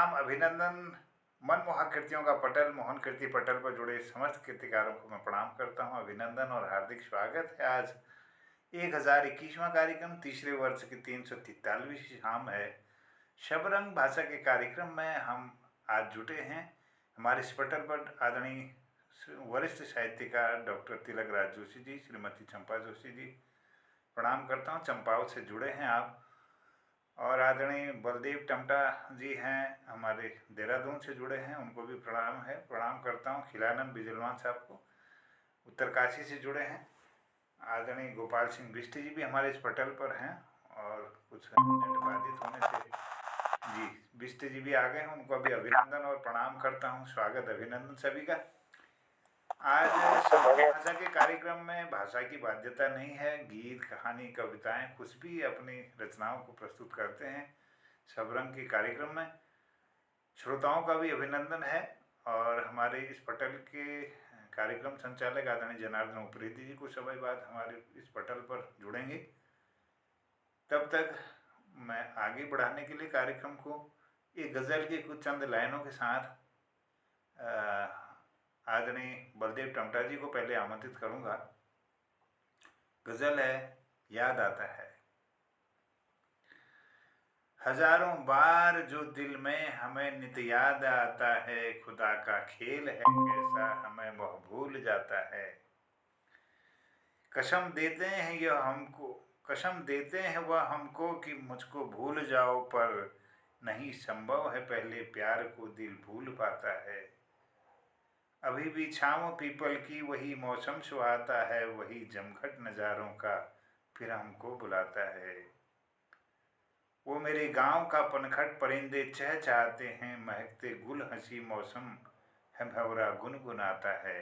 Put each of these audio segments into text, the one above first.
प्रणाम, अभिनंदन। मनमोहक कृतियों का पटल, मोहन कीर्ति पटल पर जुड़े समस्त कृतिकारों को मैं प्रणाम करता हूं। अभिनंदन और हार्दिक स्वागत है। आज 1021वां कार्यक्रम, तीसरे वर्ष की 343वीं शाम है। शबरंग भाषा के कार्यक्रम में हम आज जुटे हैं। हमारे इस पटल पर आदरणीय वरिष्ठ साहित्यकार डॉक्टर तिलक राज जोशी जी, श्रीमती चंपा जोशी जी, प्रणाम करता हूँ। चंपावत से जुड़े हैं आप। और आदरणीय बलदेव टमटा जी हैं, हमारे देहरादून से जुड़े हैं, उनको भी प्रणाम है, प्रणाम करता हूँ। खिलानंद बिजलवान साहब को उत्तरकाशी से जुड़े हैं। आदरणीय गोपाल सिंह बिष्ट जी भी हमारे इस पटल पर हैं और कुछ नेट बाधित होने से जी बिष्ट जी भी आ गए हैं, उनको भी अभिनंदन और प्रणाम करता हूँ। स्वागत अभिनंदन सभी का। आज शबरंग भाषा के कार्यक्रम में भाषा की बाध्यता नहीं है। गीत, कहानी, कविताएं, कुछ भी अपनी रचनाओं को प्रस्तुत करते हैं शबरंग के कार्यक्रम में। श्रोताओं का भी अभिनंदन है। और हमारे इस पटल के कार्यक्रम संचालक आदरणीय जनार्दन उप्रेती जी कुछ समय बाद हमारे इस पटल पर जुड़ेंगे। तब तक मैं आगे बढ़ाने के लिए कार्यक्रम को एक गज़ल के कुछ चंद लाइनों के साथ आदरणीय बलदेव टमटा जी को पहले आमंत्रित करूंगा। गजल है, याद आता है। हजारों बार जो दिल में हमें नित याद आता है, खुदा का खेल है कैसा हमें वह भूल जाता है। कसम देते हैं यह हमको, कसम देते हैं वह हमको कि मुझको भूल जाओ, पर नहीं संभव है पहले प्यार को दिल भूल पाता है। अभी भी छाँव पीपल की वही मौसम सुहाता है, वही जमघट नज़ारों का फिर हमको बुलाता है। वो मेरे गांव का पनखट परिंदे चहचहाते हैं, महकते गुल हंसी मौसम है भंवरा गुनगुनाता है।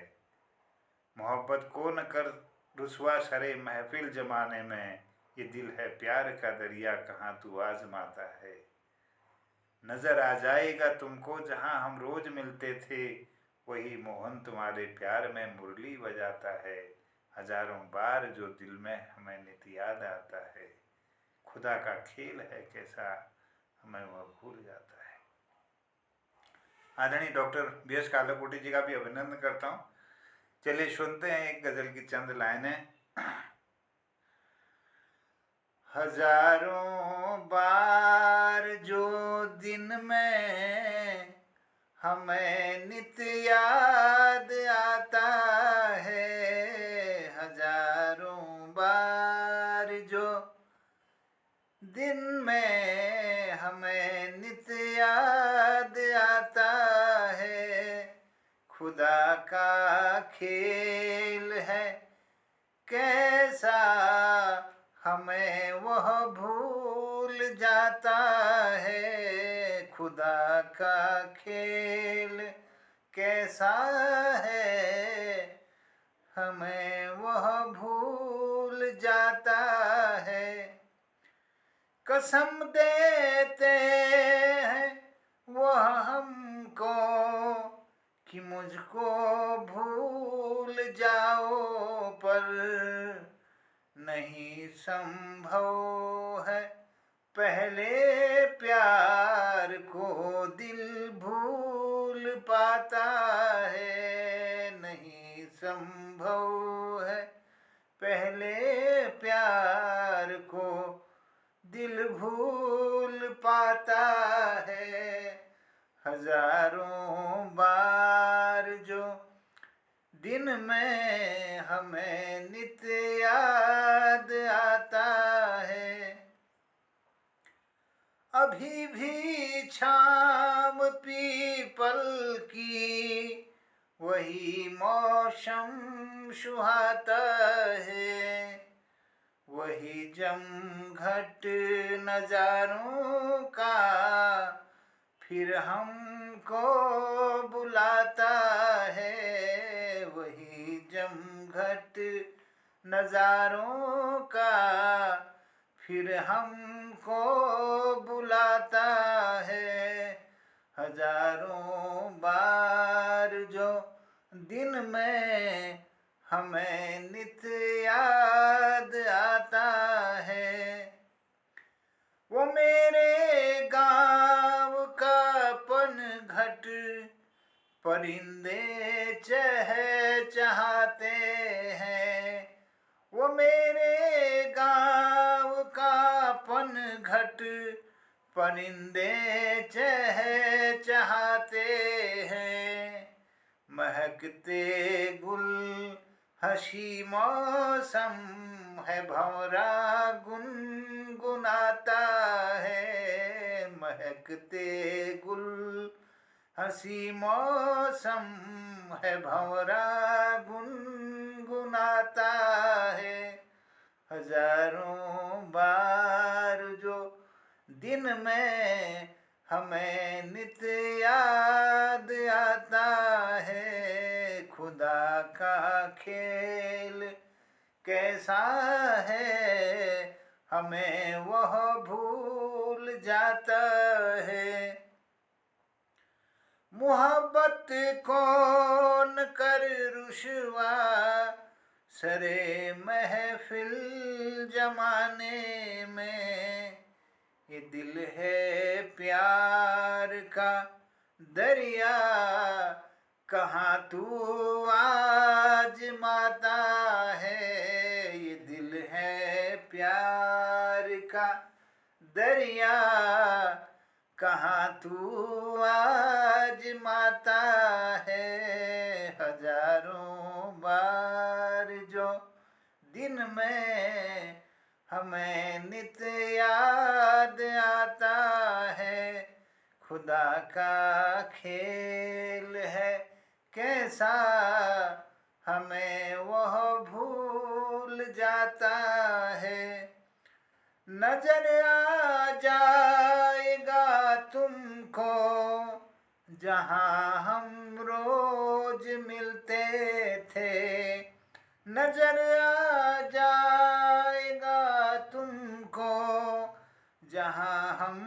मोहब्बत को न कर रुसवा सरे महफिल जमाने में, ये दिल है प्यार का दरिया कहाँ तू आजमाता है। नजर आ जाएगा तुमको जहाँ हम रोज मिलते थे, वही मोहन तुम्हारे प्यार में मुरली बजाता है। हजारों बार जो दिल में हमें नित याद आता है, खुदा का खेल है कैसा हमें वह भूल जाता है। आदरणीय डॉक्टर बी एस कालाकोटी जी का भी अभिनंदन करता हूँ। चलिए सुनते हैं एक गजल की चंद लाइनें। हजारों बार जो दिन में हमें नित याद आता है, हजारों बार जो दिन में हमें नित याद आता है, खुदा का खेल है कैसा हमें वह भूल जाता है। खुदा का खेल कैसा है हमें वह भूल जाता है। कसम देते हैं वह हमको कि मुझको भूल जाओ, पर नहीं संभव है पहले प्यार को दिल भूल पाता है। नहीं संभव है पहले प्यार को दिल भूल पाता है। हजारों बार जो दिन में हमें नित याद आता है, अभी भी छाँव पीपल की वही मौसम सुहाता है, वही जमघट नजारों का फिर हमको बुलाता है। वही जमघट नजारों का फिर हमको बुलाता है। हजारों बार जो दिन में हमें नित याद आता है, वो मेरे गांव का परिंदे चहचहाते हैं। वो मेरे गाँव का पनघट परिंदे चहचहाते हैं। महकते गुल हंसी मौसम है, भंवरा गुनगुनाता है। महकते गुल हंसी मौसम है, भंवरा गुनगुनाता है। हजारों बार जो दिन में हमें नित याद आता है। खुदा का खेल कैसा है, हमें वह भूल जाता है। मोहब्बत कौन कर रुसवा, सरे महफिल जमाने में। ये दिल है प्यार का दरिया, कहाँ तू आजमाता है। ये दिल है प्यार का दरिया, कहाँ तू आजमाता है। हजारों बार जो दिन में हमें नित याद आता है। खुदा का खेल है कैसा, हमें वह भूल जाता है। नजर आ जाएगा तुमको जहाँ हम रोज मिलते थे। नजर आ जाएगा तुमको जहाँ हम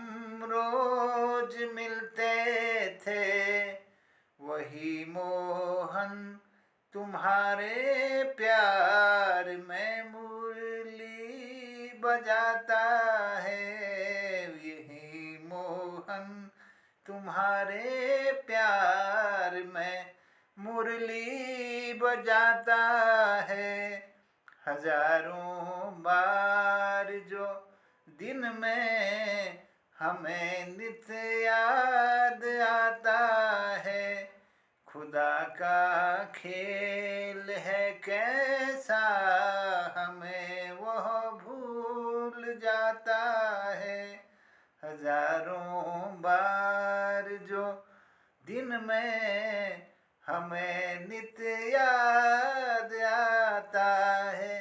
रोज मिलते थे। वही मोहन तुम्हारे प्यार में मुरली बजाता है। यही मोहन तुम्हारे प्यार में मुरली बजाता है। हजारों बार जो दिन में हमें नित याद आता है। खुदा का खेल है कैसा, हमें वह भूल जाता है। हजारों बार जो दिन में हमें नित याद आता है।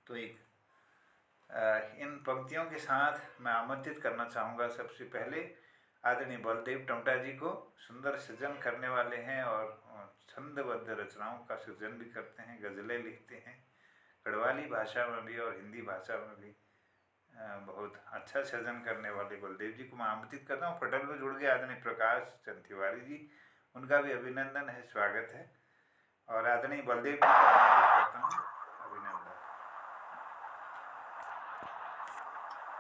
तो इन पंक्तियों के साथ मैं आमंत्रित करना चाहूँगा सबसे पहले आदरणीय बलदेव टमटा जी को। सुंदर सृजन करने वाले हैं और छंदबद्ध रचनाओं का सृजन भी करते हैं, गज़लें लिखते हैं, गढ़वाली भाषा में भी और हिंदी भाषा में भी बहुत अच्छा सृजन करने वाले बलदेव जी को मैं आमंत्रित करता हूँ। पटल में जुड़ गए आदरणीय प्रकाश चंद तिवारी जी, उनका भी अभिनंदन है, स्वागत है। और आदरणीय बलदेव जी को आमंत्रित करता हूँ, अभिनंदन।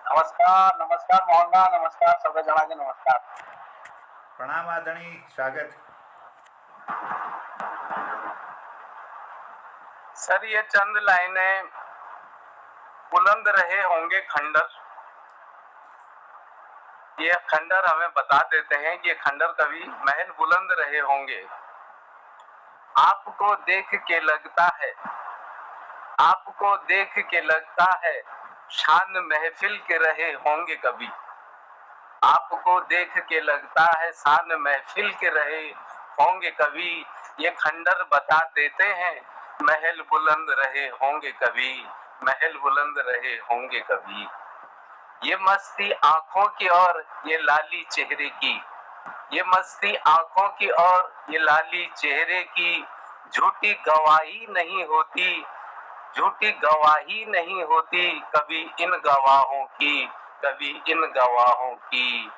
नमस्कार नमस्कार मोहनदा, नमस्कार सभी जना के नमस्कार, प्रणाम आदरणीय, स्वागत। सर ये चंद लाइनें बुलंद रहे होंगे खंडर, ये खंडर हमें बता देते हैं कि ये खंडर कवि महल बुलंद रहे होंगे। आपको देख के लगता है, आपको देख के लगता है शान महफिल के रहे होंगे कभी। आपको देख के लगता है शान महफिल के रहे होंगे कभी। ये खंडर बता देते हैं महल बुलंद रहे होंगे कभी, महल बुलंद रहे होंगे कभी। ये मस्ती आंखों की और ये लाली चेहरे की, ये मस्ती आंखों की और ये लाली चेहरे की झूठी गवाही नहीं होती, झूठी गवाही नहीं होती कभी इन गवाहों की, कभी इन गवाहों की।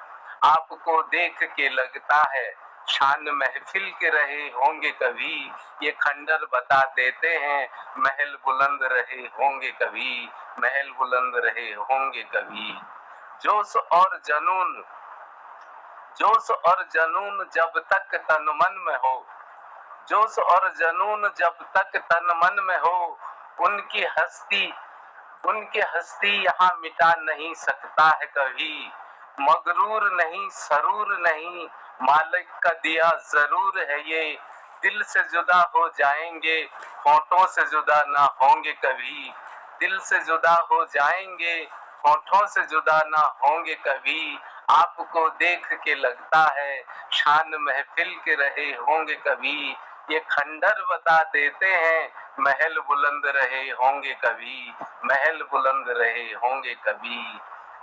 आपको देख के लगता है शान महफिल के रहे होंगे कभी। ये खंडर बता देते हैं महल बुलंद रहे होंगे कभी, महल बुलंद रहे होंगे कभी। जोश और जनून, जोश और जनून जब तक तन मन में हो, जोश और जनून जब तक तन मन में हो, उनकी हस्ती यहाँ मिटा नहीं सकता है कभी। मगरूर नहीं, सरूर नहीं, मालिक का दिया जरूर है ये। दिल से जुदा हो जाएंगे, होठों से जुदा ना होंगे कभी। दिल से जुदा हो जाएंगे, होठों से जुदा ना होंगे कभी। आपको देख के लगता है शान महफिल के रहे होंगे कभी। ये खंडर बता देते हैं महल बुलंद रहे होंगे कभी, महल बुलंद रहे होंगे कभी।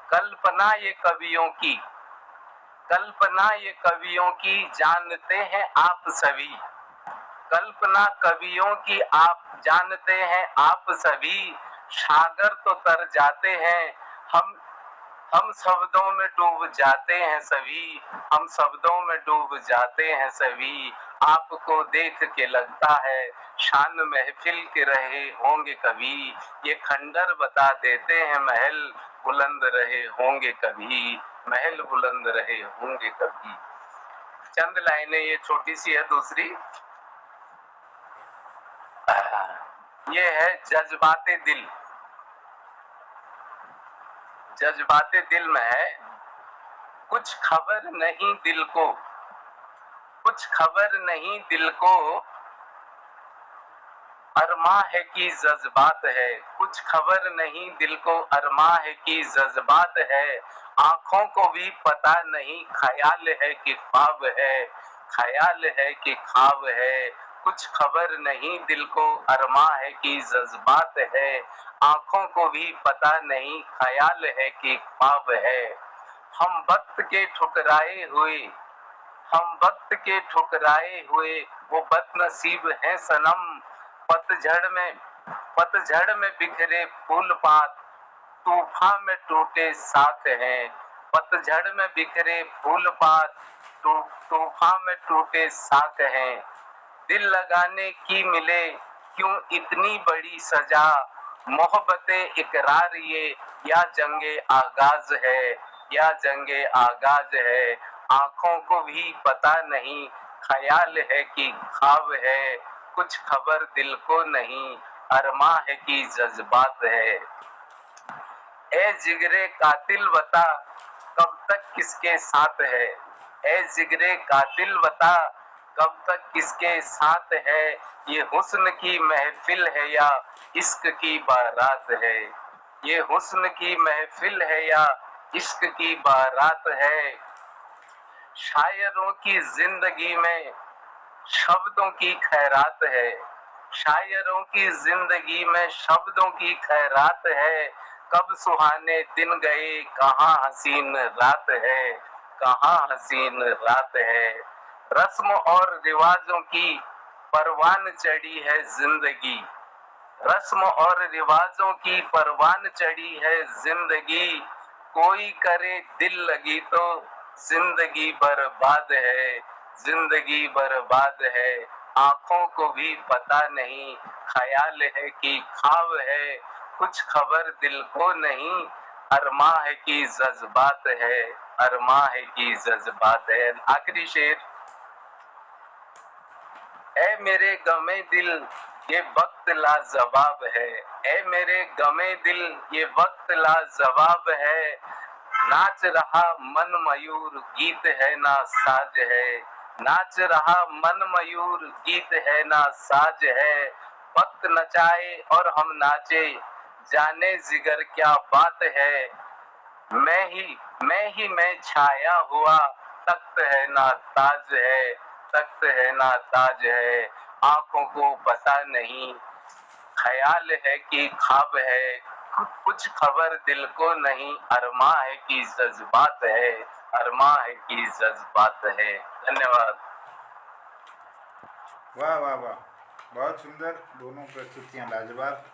कल्पना ये कवियों की, कल्पना ये कवियों की जानते हैं आप सभी। कल्पना कवियों की आप जानते हैं आप सभी। सागर तो तर जाते हैं, हम शब्दों में डूब जाते हैं सभी, हम शब्दों में डूब जाते हैं सभी। आपको देख के लगता है शान महफिल के रहे होंगे कभी। ये खंडर बता देते हैं महल बुलंद रहे होंगे कभी, महल बुलंद रहे होंगे कभी। चंद लाइनें ये छोटी सी है। दूसरी ये है जज्बाते दिल। जज्बाते दिल में है, कुछ खबर नहीं दिल को, कुछ खबर नहीं दिल को, अरमा है कि जज्बात है। कुछ खबर नहीं दिल को, अरमा है कि जज्बात है। आंखों को भी पता नहीं ख्याल है कि ख्वाब है, ख्याल है कि ख्वाब है। कुछ खबर नहीं दिल को, अरमा है कि जज्बात है। आंखों को भी पता नहीं ख्याल है कि ख्वाब है। हम वक्त के ठुकराए हुए, हम वक्त के ठुकराए हुए वो बदनसीब हैं सनम। पतझड़ में बिखरे फूल पात, तूफान में टूटे साथ हैं। पतझड़ में बिखरे फूल पात, तूफान में टूटे साथ हैं। दिल लगाने की मिले क्यों इतनी बड़ी सजा। मोहब्बते इकरार ये या जंगे आगाज है, या जंगे आगाज है। आंखों को भी पता नहीं ख्याल है कि ख्वाब है। कुछ खबर दिल को नहीं, अरमा है कि जज्बात है। ए जिगरे कातिल बता कब तक किसके साथ है। ए जिगरे कातिल बता कब तक किसके साथ है। ये हुस्न की महफिल है या इश्क की बारात है। ये हुस्न की महफिल है या इश्क की बारात है। शायरों की जिंदगी में शब्दों की खैरात है। शायरों की जिंदगी में शब्दों की खैरात है। कब सुहाने दिन गए, कहाँ हसीन रात है, कहाँ हसीन रात है। रस्म और रिवाजों की परवान चढ़ी है जिंदगी। रस्म और रिवाजों की परवान चढ़ी है जिंदगी। कोई करे दिल लगी तो जिंदगी बर्बाद है, जिंदगी बर्बाद है। आंखों को भी पता नहीं ख्याल है कि ख्वाब है। कुछ खबर दिल को नहीं, अरमा है कि जज्बात है, अरमा है कि जज्बात है। आखिरी शेर। ऐ मेरे गमे दिल ये वक्त लाजवाब है। ऐ मेरे गमे दिल ये वक्त लाजवाब है। नाच रहा मन मयूर गीत है ना साज है। नाच रहा मन मयूर गीत है ना साज है। वक्त नचाए और हम नाचे, जाने जिगर क्या बात है। मैं छाया हुआ तख्त है ना ताज है, तख्त है ना ताज है। आंखों को पता नहीं ख्याल है कि ख्वाब है। कुछ खबर दिल को नहीं, अरमा है कि जज्बात है, अरमा है कि जज्बात है। धन्यवाद। वाह वाह वाह, बहुत सुंदर, दोनों प्रस्तुतियां लाजवाब।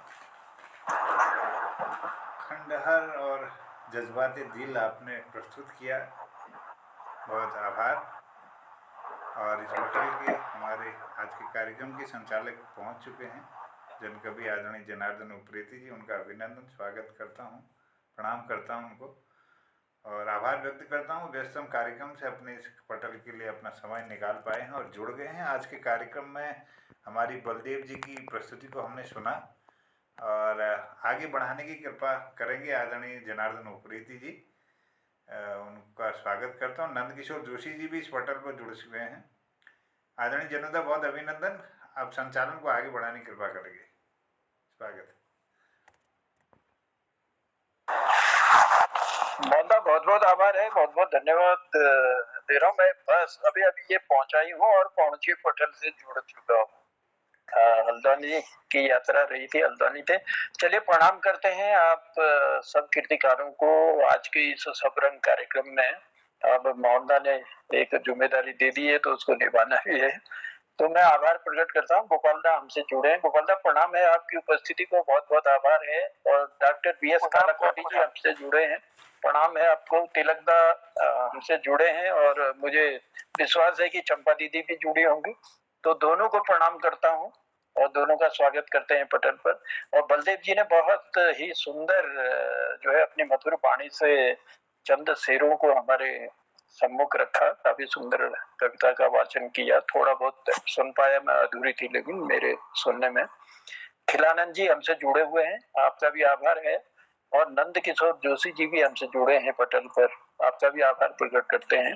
खंडहर और जज्बाते दिल आपने प्रस्तुत किया, बहुत आभार। और इस होटल के हमारे आज के कार्यक्रम के संचालक पहुंच चुके हैं, जनकवि आदरणीय जनार्दन उप्रेती जी। उनका अभिनंदन, स्वागत करता हूं, प्रणाम करता हूं उनको। और आभार व्यक्त करता हूँ व्यस्तम कार्यक्रम से अपने इस पटल के लिए अपना समय निकाल पाए हैं और जुड़ गए हैं। आज के कार्यक्रम में हमारी बलदेव जी की प्रस्तुति को हमने सुना और आगे बढ़ाने की कृपा करेंगे आदरणीय जनार्दन उप्रेती जी। उनका स्वागत करता हूँ। नंदकिशोर जोशी जी भी इस पटल पर जुड़ चुके हैं। आदरणीय जनुदा, बहुत अभिनंदन, आप संचालन को आगे बढ़ाने की कृपा करेंगे। स्वागत। मोहनदा, बहुत बहुत आभार है, बहुत बहुत धन्यवाद दे रहा हूँ। मैं बस अभी अभी ये पहुंचा ही हूँ और पहुंची पटल से जुड़ चुका हूँ। हल्द्वानी की यात्रा रही थी, हल्द्वानी थे। चलिए प्रणाम करते हैं आप सब कीर्तिकारों को आज के इस सबरंग कार्यक्रम में। अब मोहनदा ने एक जिम्मेदारी दे दी है तो उसको निभाना भी है, तो मैं आभार प्रकट करता हूँ। गोपाल दा हमसे जुड़े हैं। गोपाल दा प्रणाम है, आपकी उपस्थिति को बहुत बहुत आभार है। और डॉक्टर BS कालाकोटी जी हमसे जुड़े हैं, प्रणाम है आपको। तिलक दा हमसे जुड़े हैं और मुझे विश्वास है कि चंपा दीदी भी जुड़ी होंगी, तो दोनों को प्रणाम करता हूँ और दोनों का स्वागत करते हैं पटल पर। और बलदेव जी ने बहुत ही सुंदर जो है अपनी मधुर वाणी से चंद शेरों को हमारे सम्मुख रखा, काफी सुंदर कविता का वाचन किया। थोड़ा बहुत सुन पाया मैं, अधूरी थी लेकिन मेरे सुनने में। खिलानंद जी हमसे जुड़े हुए हैं, आपका भी आभार है। और नंद किशोर जोशी जी भी हमसे जुड़े हैं पटल पर, आपका भी आभार प्रकट करते हैं।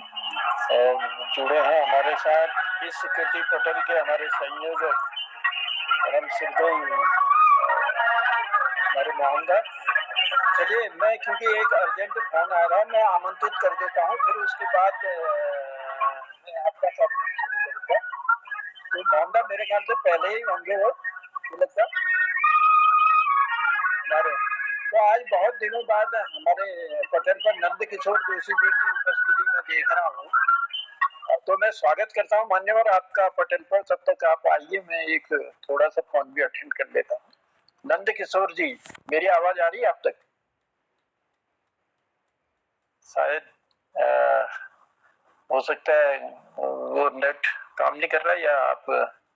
और जुड़े हैं हमारे साथ इस कीर्ति पटल के हमारे संयोजक परम श्रद्धेय हमारे मोहनदा। चलिए मैं, क्योंकि एक अर्जेंट फोन आ रहा है, मैं आमंत्रित कर देता हूँ, फिर उसके बाद मैं आपका कार्यक्रम शुरू करूंगा। तो मोहनदा मेरे ख्याल से पहले ही होंगे वो, लगता हमारे। तो आज बहुत दिनों बाद हमारे पटल पर नंद किशोर जोशी जी की उपस्थिति में देख रहा हूँ, तो मैं स्वागत करता हूँ मान्यवर आपका पटल पर। तब तक आप आइए, मैं एक थोड़ा सा फोन भी अटेंड कर लेता हूँ। नंद किशोर जी, मेरी आवाज आ रही है आप तक? शायद हो सकता है वो नेट काम नहीं कर रहा है या आप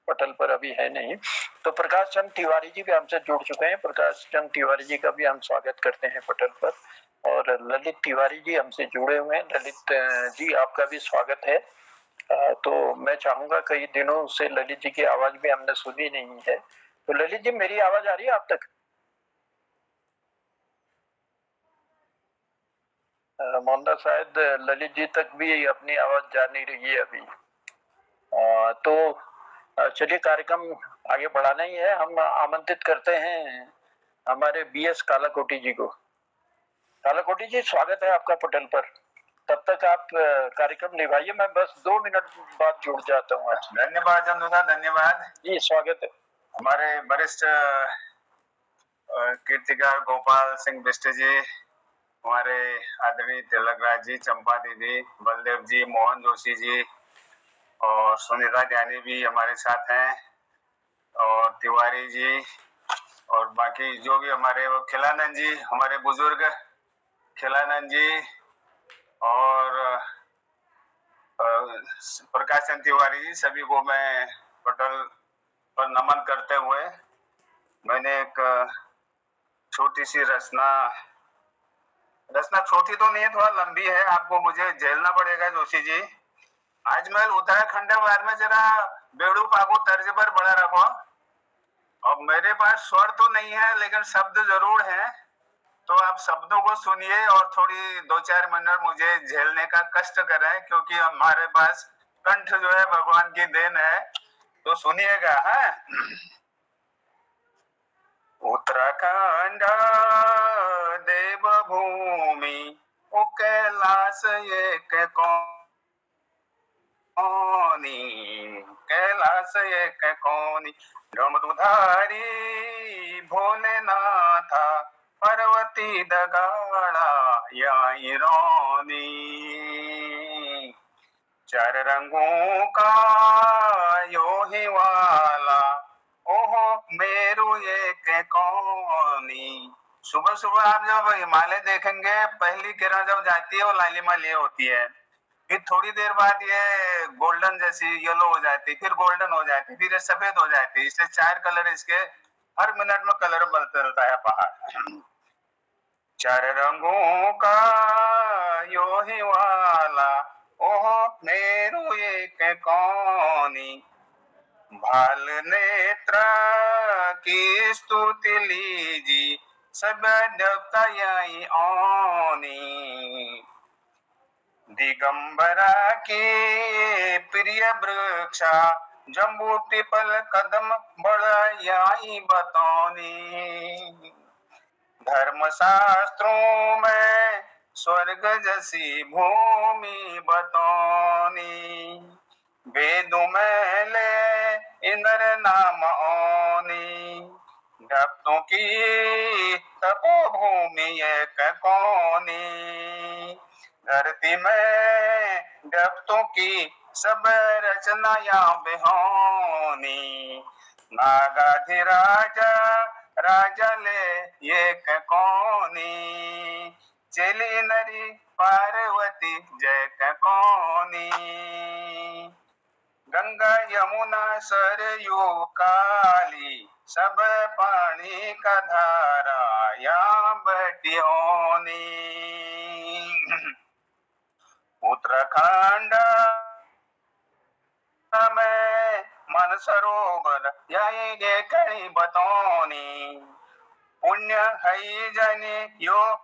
पटल पर अभी है नहीं। तो प्रकाश चंद तिवारी जी भी हमसे जुड़ चुके हैं। प्रकाश चंद तिवारी जी का भी हम स्वागत करते हैं पटल पर। और ललित तिवारी जी हमसे जुड़े हुए हैं। ललित जी आपका भी स्वागत है। तो मैं चाहूंगा, कई दिनों से ललित जी की आवाज भी हमने सुनी नहीं है, तो ललित जी मेरी आवाज आ रही है आप तक? मोहनदा, शायद ललित जी तक भी अपनी आवाज जा नहीं रही है अभी। तो चलिए कार्यक्रम आगे बढ़ाना ही है। हम आमंत्रित करते हैं हमारे BS कालाकोटी जी को। कालाकोटी जी, स्वागत है आपका पटल पर। तब तक आप कार्यक्रम निभाइए, मैं बस 2 मिनट बाद जुड़ जाता हूँ आज। धन्यवाद जनुदा, धन्यवाद जी, स्वागत है। हमारे वरिष्ठ कीर्तिकार गोपाल सिंह बिष्ट जी, हमारे आदरणीय तिलक राज जी, चंपा दीदी, बलदेव जी, मोहन जोशी जी और सुनीता ज्ञानी भी हमारे साथ हैं, और तिवारी जी और बाकी जो भी हमारे, वो खिलानंद जी, हमारे बुजुर्ग खिलानंद जी, और प्रकाश चंद तिवारी जी, सभी को मैं पटल पर नमन करते हुए मैंने एक छोटी सी रचना छोटी तो नहीं है, थोड़ा लंबी है, आपको मुझे झेलना पड़ेगा जोशी जी। आज मैं उत्तराखंड बार में जरा बेड़ू पागो तर्ज पर बड़ा रखो। अब मेरे पास स्वर तो नहीं है लेकिन शब्द जरूर है, तो आप शब्दों को सुनिए और थोड़ी 2-4 मिनट मुझे झेलने का कष्ट करें, क्योंकि हमारे पास कंठ जो है भगवान की देन है। तो सुनिएगा। है उत्तराखंड देवभूमि, ओ कैलाश एक कौनी, कैलाश एक कौनी, डमरुधारी भोलेनाथा, पार्वती दगाड़ा याई रोनी, चार रंगों का यो ही वाला, ओहो मेरू एक कौनी। सुबह सुबह आप जब हिमालय देखेंगे, पहली किरण जब जाती है वो लालिमा लिए होती है, फिर थोड़ी देर बाद ये गोल्डन जैसी येलो हो जाती, फिर गोल्डन हो जाती, फिर ये सफेद हो जाती। इसलिए 4 कलर इसके हर मिनट में कलर बदलता है पहाड़। चार रंगों का मेरु एक कौनी, भाल नेत्र की स्तुति लीजी, सब देवता यही आनी। दिगंबरा के प्रिय वृक्षा, जम्बू पीपल कदम बढ़ाई बतौनी। धर्म शास्त्रों में स्वर्ग जैसी भूमि बतौनी। वेदों में ले इंद्र नाम औनी, भक्तों की तपोभूमि एक कौनी। धरती में भक्तों की सब रचनाया बेहोनी। नागाधिराजा राजा ले एक कौनी, चली नरी पार्वती जय कौनी। गंगा यमुना सरयू काली, सब पानी का धारा या बटियोनी। उत्तराखंड में मन सरोवर यही गे कहीं बतौनी। पुण्य है जनी यो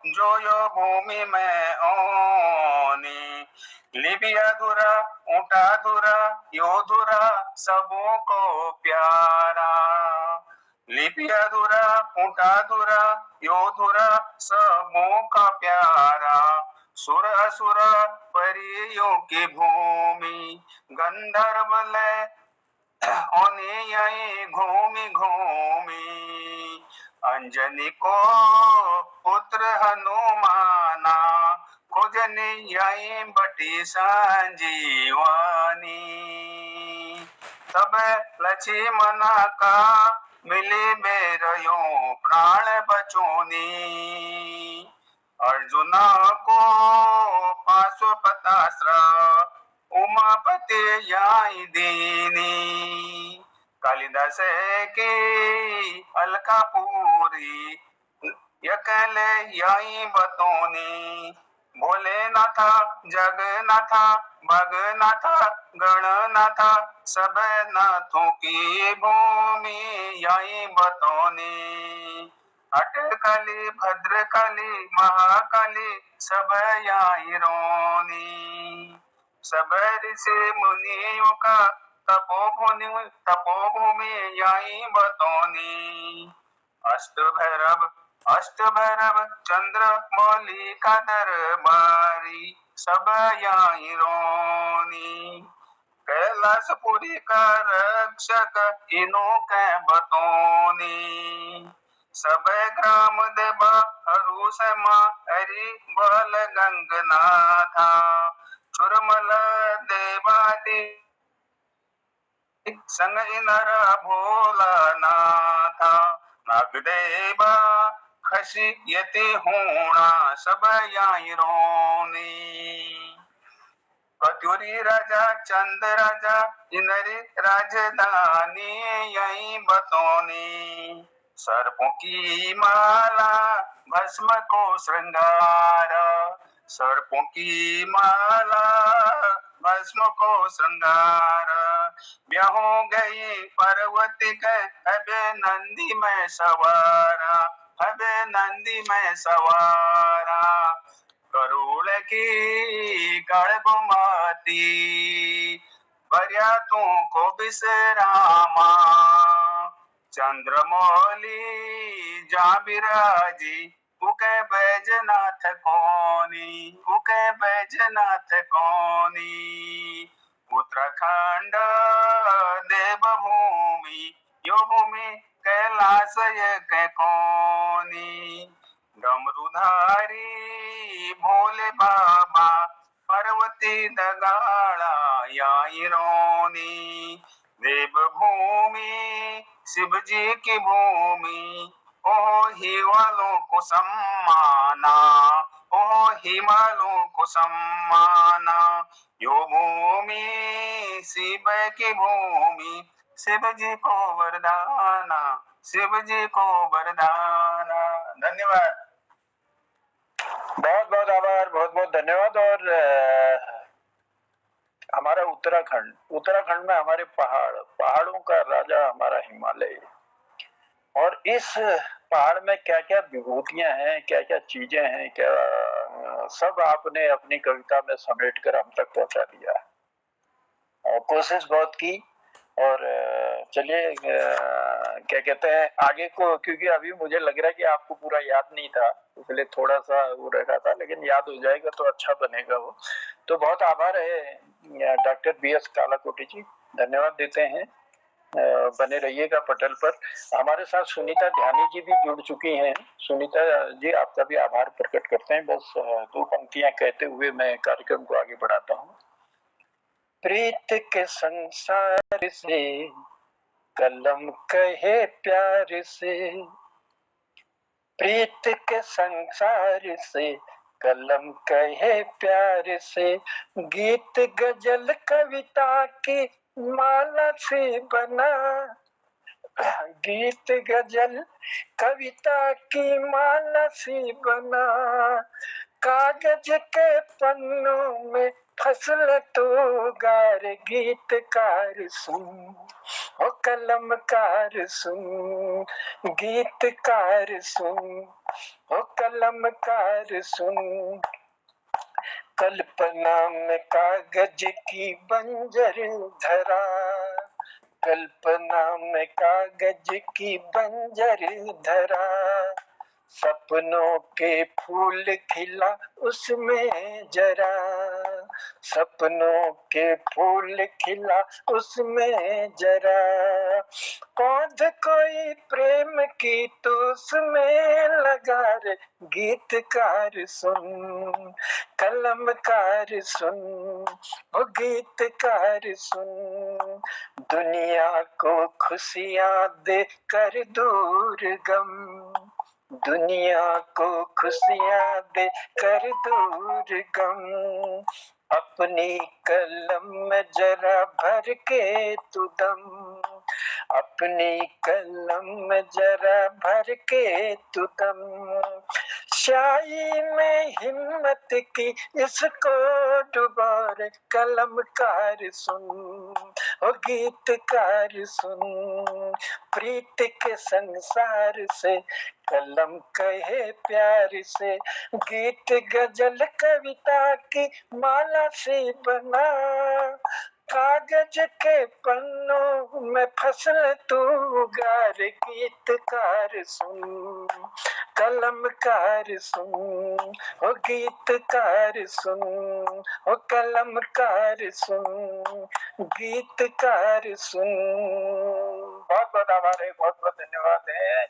भूमि में ओनी। लिपि अधूरा ऊँटा धुरा यो धुरा सबों को प्यारा। लिपि अधूरा ऊँटा धुरा यो धुरा सबों का प्यारा। सुर असुर परियों की भूमि, गंधर्व ले ओनी यही घूमी घूमी। अंजनी को पुत्र हनुमाना, खोजनी यही बटी संजीवानी। तब लक्ष्मण का मिली बेरयो प्राण बचोनी। अर्जुना को पाशुपतास्त्र उमापति याई दीनी। कालिदास की अलकापुरी यकले याई बतौनी। भोलेनाथा जगन्नाथा भगनाथा गणनाथा, सब नाथों की भूमि याई बतौनी। अटकाली भद्रकाली महाकाली सब याई रोनी। सब ऋषि मुनियों का तपोभूमि यही बतौनी। अष्ट भैरव चंद्र मौली का दरबारी, सब यही रोनी। कैलाशपुरी का रक्षक इनो के बतौनी। सब ग्राम देवा हरु समा हरि बल गंगनाथा, चुरमल देवादि संग इनर भोलानाथा। नागदेवा खसी यति होना, सब याई रोनी। कत्यूरी राजा चंद राजा इनरी राजधानी यही बतौनी। सर्पों की माला भस्म को श्रृंगार, सर्पों की माला भस्म को श्रृंगार। ब्याहो गई पार्वती के हबे नंदी में सवारा, हबे नंदी में सवारा। करोड़ की गड़गुमाती बरियातों को बिसरामा। चंद्रमौली जा बिराजी, उके बैजनाथ कौनी, उके बैजनाथ कौनी। उत्तराखंड देवभूमि यो भूमि कैलाश एक कौनी। डमरूधारी भोले बाबा पार्वती दगाड़ा याई रोनी। देवभूमि शिव जी की भूमि, ओ ही वालों को सम्माना, ओ ही वालों को सम्माना। यो भूमि शिव की भूमि, शिव जी को वरदाना, शिव जी को वरदाना। धन्यवाद। बहुत बहुत आभार, बहुत बहुत धन्यवाद। और उत्तराखंड। उत्तराखंड में हमारे पहाड़ों का राजा हमारा हिमालय। और इस पहाड़ में क्या क्या विभूतियां हैं, क्या क्या चीजें हैं, क्या सब आपने अपनी कविता में समेट कर हम तक पहुंचा दिया। कोशिश बहुत की। और चलिए क्या कहते हैं आगे को, क्योंकि अभी मुझे लग रहा है कि आपको पूरा याद नहीं था, इसलिए थोड़ा सा वो रखा था, लेकिन याद हो जाएगा तो अच्छा बनेगा वो। तो बहुत आभार है डॉक्टर BS कालाकोटी जी, धन्यवाद देते हैं। बने रहिएगा पटल पर। हमारे साथ सुनीता ध्यानी जी भी जुड़ चुकी हैं। सुनीता जी, आपका भी आभार प्रकट करते हैं। बस 2 पंक्तियां कहते हुए मैं कार्यक्रम को आगे बढ़ाता हूँ। प्रीत के संसार से कलम कहे प्यार से, प्रीत के संसार से कलम कहे प्यार से, गीत गजल कविता की माला से बना, गीत गजल कविता की माला से बना, कागज के पन्नों में फसल तो गार, गीतकार सुन ओ कलमकार सुन, गीतकार सुन ओ कलमकार सुन। कल्पना में कागज की बंजर धरा, कल्पना में कागज की बंजर धरा, सपनों के फूल खिला उसमें जरा, सपनों के फूल खिला उसमें जरा, पौध कोई प्रेम की तो उसमें लगा रे, गीतकार सुन कलमकार सुन ओ गीतकार सुन। दुनिया को खुशियां दे कर दूर गम, दुनिया को खुशियां दे कर दूर गम, अपनी कलम में जरा भर के तू दम, अपनी कलम में जरा भर के तू दम, शाही में हिम्मत की इसको डुबोर, कलमकार सुन ओ गीतकार सुन। प्रीत के संसार से कलम कहे प्यार से, गीत गजल कविता की माला से बना, कागज के पन्नों में फसल तू गार, गीतकार सुन कलमकार सुन ओ गीतकार सुन ओ कलमकार सुन, गीतकार सुन। बहुत बहुत आभार है, बहुत बहुत धन्यवाद है।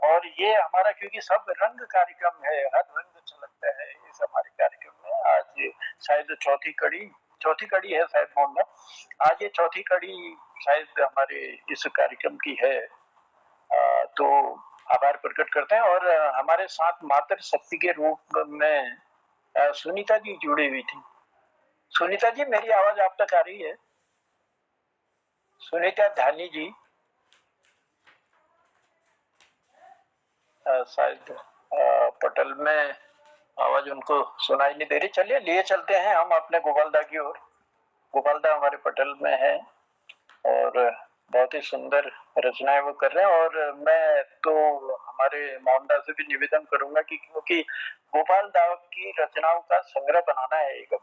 और ये हमारा क्योंकि सब रंग कार्यक्रम है, हर रंग छलकता है इस हमारे कार्यक्रम में। आज शायद चौथी कड़ी है शायद मोहल्ला, आज ये चौथी कड़ी शायद हमारे इस कार्यक्रम की है। तो आभार प्रकट करते हैं। और हमारे साथ मातृ शक्ति के रूप में सुनीता जी जुड़ी हुई थी। सुनीता जी, मेरी आवाज आप तक आ रही है? सुनीता ध्यानी जी शायद पटल में आवाज उनको सुनाई नहीं दे रही। चलिए लिए चलते हैं हम अपने गोपालदा की ओर। गोपालदा हमारे पटल में है और बहुत ही सुंदर रचनाएं वो कर रहे हैं। और मैं तो हमारे मोहनदास से भी निवेदन करूंगा कि क्योंकि गोपालदा की रचनाओं का संग्रह बनाना है एक,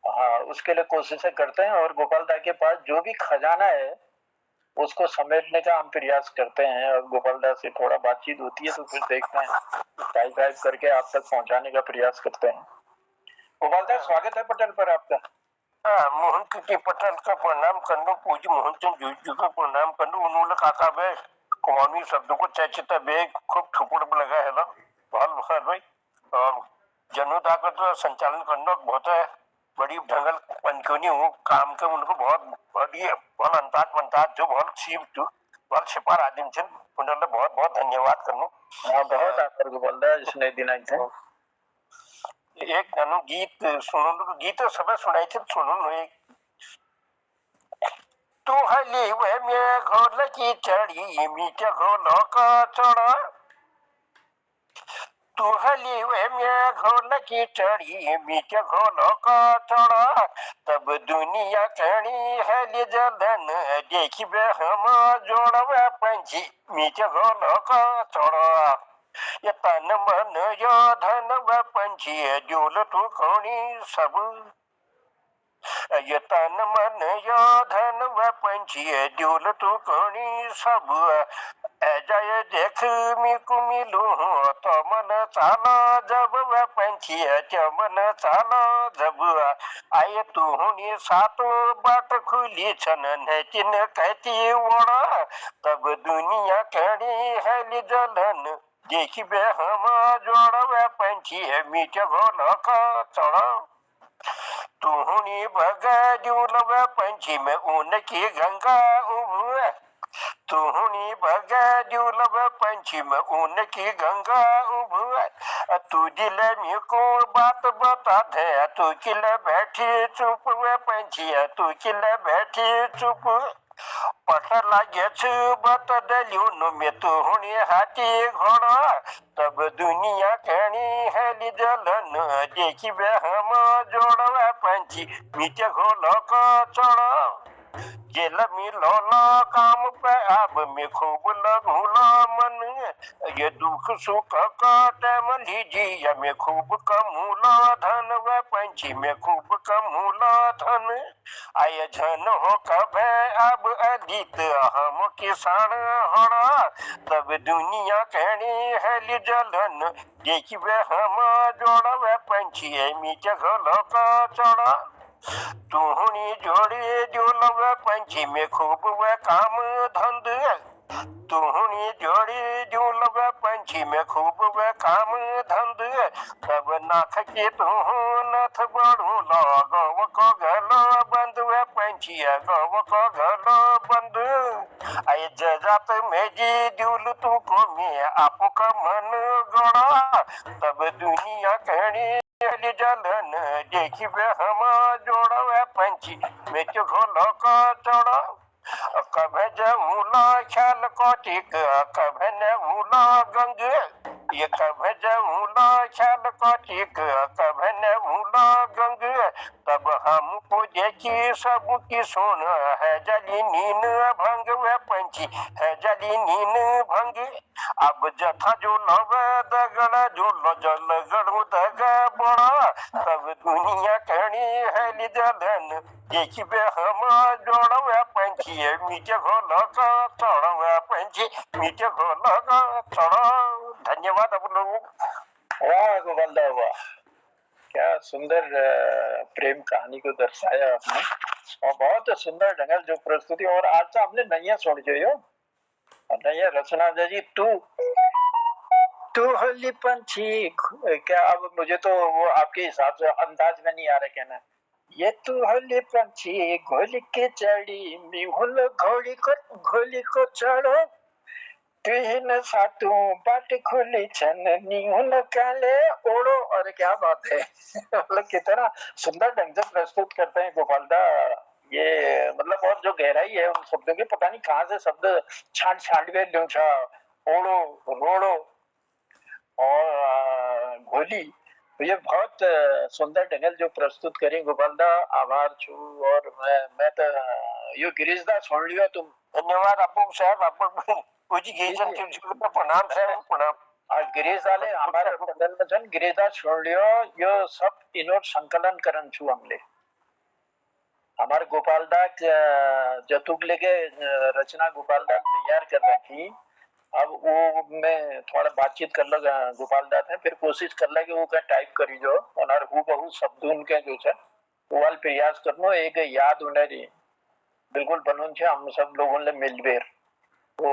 हाँ, उसके लिए कोशिशें करते हैं। और गोपालदा के पास जो भी खजाना है उसको समेटने का हम प्रयास करते हैं। और गोपालदा से थोड़ा बातचीत होती है तो फिर देखते हैं, टाइप करके आप तक पहुंचाने का प्रयास करते हैं। गोपालदा, स्वागत है पटल पर आपका। मोहन के पटल का प्रणाम करनो, पूज्य मोहनचंद जूजू को प्रणाम करनो। उन्होंने काका बे कुमानी शब्दों को चैचिता बे खूब ठुपड़ लगा है ना, बहुत भाई। और जनोदा का तो संचालन करना बहुत है बड़ी ढंगल पंचोनी हूँ काम के, उनको बहुत बढ़िया बहुत अंताज जो बहुत सीप जो बहुत छिपार आदमी छन, उन्होंने बहुत बहुत धन्यवाद करनो। हाँ, बहुत आभार गोपालदा, इसने दिन आई थे। एक गानो गीत सुनो, गीत सब सुनाई थे, सुनो एक। तू हली वह में घोल की चढ़ी मीठे घोल का चढ़ा, तू हली वे में घोल की चढ़ी मीठ घोल का चढ़ा तब दुनिया कहनी हली जलन देखिबे हम जोड़वे पंछी मीठ घोल का चढ़ा ये तन मन यो धन व पंछी जोल तू खोनी सब ये तन मन यो धन व पंछी जोल तू खोनी सब जय देख मिकु मिलू तो मन चाला जब वह पंछी चमन चाला जब आए तू हुनी सातो बाट खुली छन नचिन कहती ओड़ा तब दुनिया कहनी है जलन देखिबे हम जोड़वे पंछी मीठ घोल का चढ़ा तू हुनी भगा जुलवे पंछी में ऊन की गंगा उभुए तुहनी भगा जुलब पंछी में ऊन की गंगा उभुए तू दिल में को बात बता दे तू किले बैठी चुप वे पंछी तू किले बैठी चुप पट लागे बत दलियों में तुहनी हाथी घोड़ा तब दुनिया कहनी है जलन देखिबे हम जोड़वे पंछी मीठे घोल का चढ़ा जेल मिलोला काम पे अब में खूब लगूला मन ये दुख सुख का टाइम लीजिए में खूब कमूला धन व पंछी में खूब कमूला धन आय झन हो कभे अब अदित हम किसान होना तब दुनिया कहनी है जलन देखिबे हम जोड़वे पंछी मीठे घोल का चढ़ा तुहनी जोड़ी जुलव पंछी में खूब व काम धंध तुहनी जोड़ी जुलव पंछी में खूब व काम धंध तब नाथ के तुह नथ बढ़ू लो गौ को गलो बंद व पंछी गौ को गलो बंद आय जजात में जी जुल तू को में आपू का मन गड़ा तब दुनिया कहनी जलन देखिबे हम जोड़वे पंछी में घोल का चढ़ा कभे जूला ख्याल कोटिक कभे न उला गंग ये कभे जूला ख्याल कोटिक कभे न उला गंग तब हमको देखी सब की सुन है जली नीन भंग वे पंछी है जली नीन भंग अब जथा जो लव दगड़ जो जल गड़ू दग बड़ा तब दुनिया कहनी है जलन देखिबे हम जोड़वे पंछी मीठे घोल का चढ़वे पंछी मीठे घोल का चढ़ो धन्यवाद आप लोगों वाह गोपालदा वाह, क्या सुंदर प्रेम कहानी को दर्शाया आपने और बहुत सुंदर ढंग जो प्रस्तुति। और आज तो आपने नैया सुन जो नैया रचना जी तू होली पंछी क्या। अब मुझे तो वो आपके हिसाब से अंदाज में नहीं आ रहा कहना। ये तू होली पंछी घोली के चढ़ी मिहुल घोली को चढ़ो तीन सातू बाट खुली छन नीहुल काले ओढ़ो। और क्या बात है मतलब कितना सुंदर ढंग से प्रस्तुत करते हैं गोपालदा ये मतलब। और जो गहराई है उन शब्दों की पता नहीं कहाँ से शब्द छांट ओढ़ो रोड़ो और घोली। तो ये बहुत सुंदर ढंग जो प्रस्तुत करें गोपालदा आभार छू। और मैं तो यो गिरीशदास सुन लियो तुम। धन्यवाद आपको साहब आपको कुछ गीजन के प्रणाम साहब प्रणाम। और गिरीश दाले हमारे पटल में जन गिरीशदास सुन लियो यो सब इनोट संकलन करन छू हमले। हमारे गोपालदा जतुक लेके रचना गोपालदा तैयार कर रखी। अब वो मैं थोड़ा बातचीत कर लगा गोपालदा थे फिर कोशिश कर लगे वो क्या टाइप करी जो और हु बहु शब्द उनके जो है वो वाल प्रयास करनो एक याद उन्हें बिल्कुल बनून छे। हम सब लोगों ने मिलबेर वो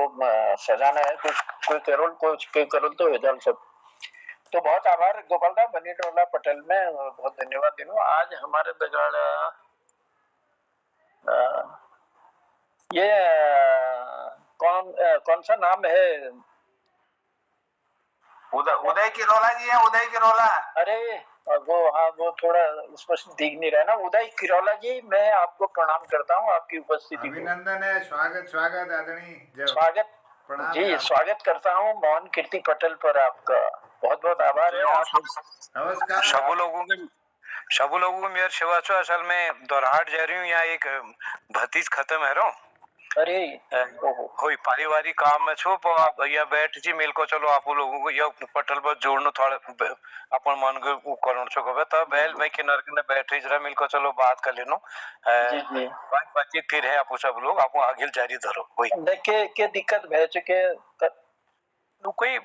सजाना है कुछ कोई करोल तो हो सब। तो बहुत आभार गोपालदा बनी टोला पटेल में बहुत धन्यवाद दिनो। आज हमारे बगाड़ ये कौन सा नाम है उदय किरोला जी है। उदय किरोला अरे वो हाँ वो थोड़ा स्पष्ट दिख नहीं रहा ना। उदय किरोला जी मैं आपको प्रणाम करता हूँ आपकी उपस्थिति अभिनंदन है। स्वागत आदरणीय स्वागत जी स्वागत करता हूँ मोहन कीर्ति पटेल पर आपका। बहुत बहुत आभार है आप। नमस्कार। सबू लोगों को मेरे सेवा छो असल में दोराहट जा रही हूँ यहाँ एक भतीज खत्म है रो अरे कोई पारिवारिक काम में छो पर आप या बैठ जी मिल को चलो आप लोगों को या पटल पर जोड़नो थोड़ा अपन मन को वो करण छो को तब बैल मैं किनारे किनारे बैठे जरा मिल को चलो बात कर लेनो जी जी बातचीत फिर है आप सब लोग आप आगे जारी धरो कोई देखे के दिक्कत भय चुके कोई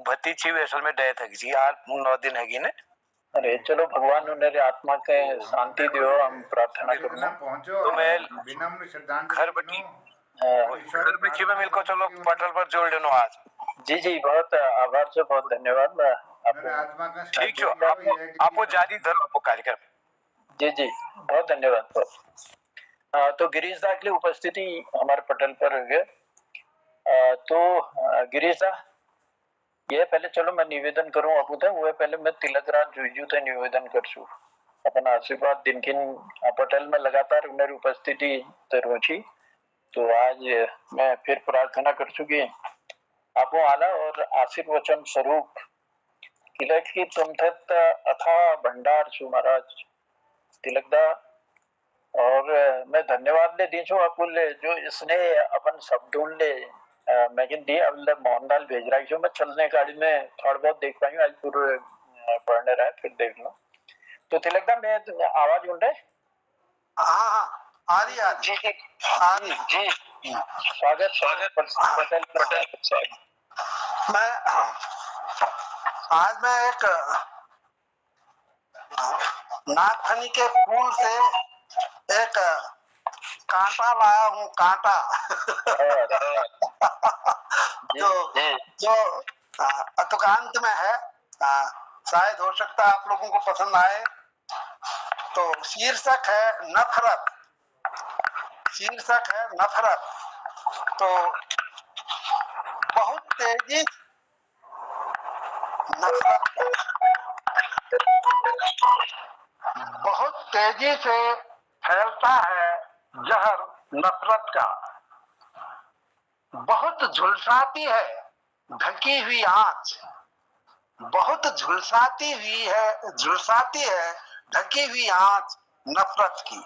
भतीजी असल में डेथ है जी 8-9 दिन हैगी ने। अरे चलो भगवान उन्हें आत्मा के शांति दियो हम प्रार्थना करूँ पहुंचो तो मैं विनम्र श्रद्धांजलि घर बटी घर में जीवन मिल को चलो पटल पर जोड़ लेनो आज। जी जी बहुत आभार से बहुत धन्यवाद आत्मा का ठीक जो आपको जारी धरो आपको कार्यक्रम। जी जी बहुत धन्यवाद। तो गिरीश दा की उपस्थिति हमारे पटल पर हो गए। तो गिरीश दा ये पहले चलो मैं निवेदन करूं आपको था वो पहले मैं तिलक राज जुजू थे निवेदन करछू अपन आशीर्वाद दिनकिन पटल में लगातार उन्हें उपस्थिति रुचि तो आज मैं फिर प्रार्थना करछू कि आपो आला और आशीर्वचन स्वरूप तिलक की तुम थत अथा भंडार छु महाराज तिलक दा और मैं धन्यवाद ले दी छू आपको ले जो इसने अपन शब्दों ले मैं दी अब मोहनलाल भेज रहा हूँ मैं चलने गाड़ी में थोड़ा बहुत देख पाई हूँ आज पूरे पढ़ने रहा है फिर देख लो तो तिलक दा मैं आवाज उन रहे हाँ आ रही है जी जी स्वागत पटेल मैं आज मैं एक नागफनी के फूल से एक कांटा लाया हूँ कांटा जो अतुकांत में है शायद हो सकता है आप लोगों को पसंद आए तो शीर्षक है नफरत तो बहुत तेजी से फैलता है जहर नफरत का बहुत झुलसाती है ढकी हुई आंच बहुत झुलसाती है ढकी हुई आंच नफरत की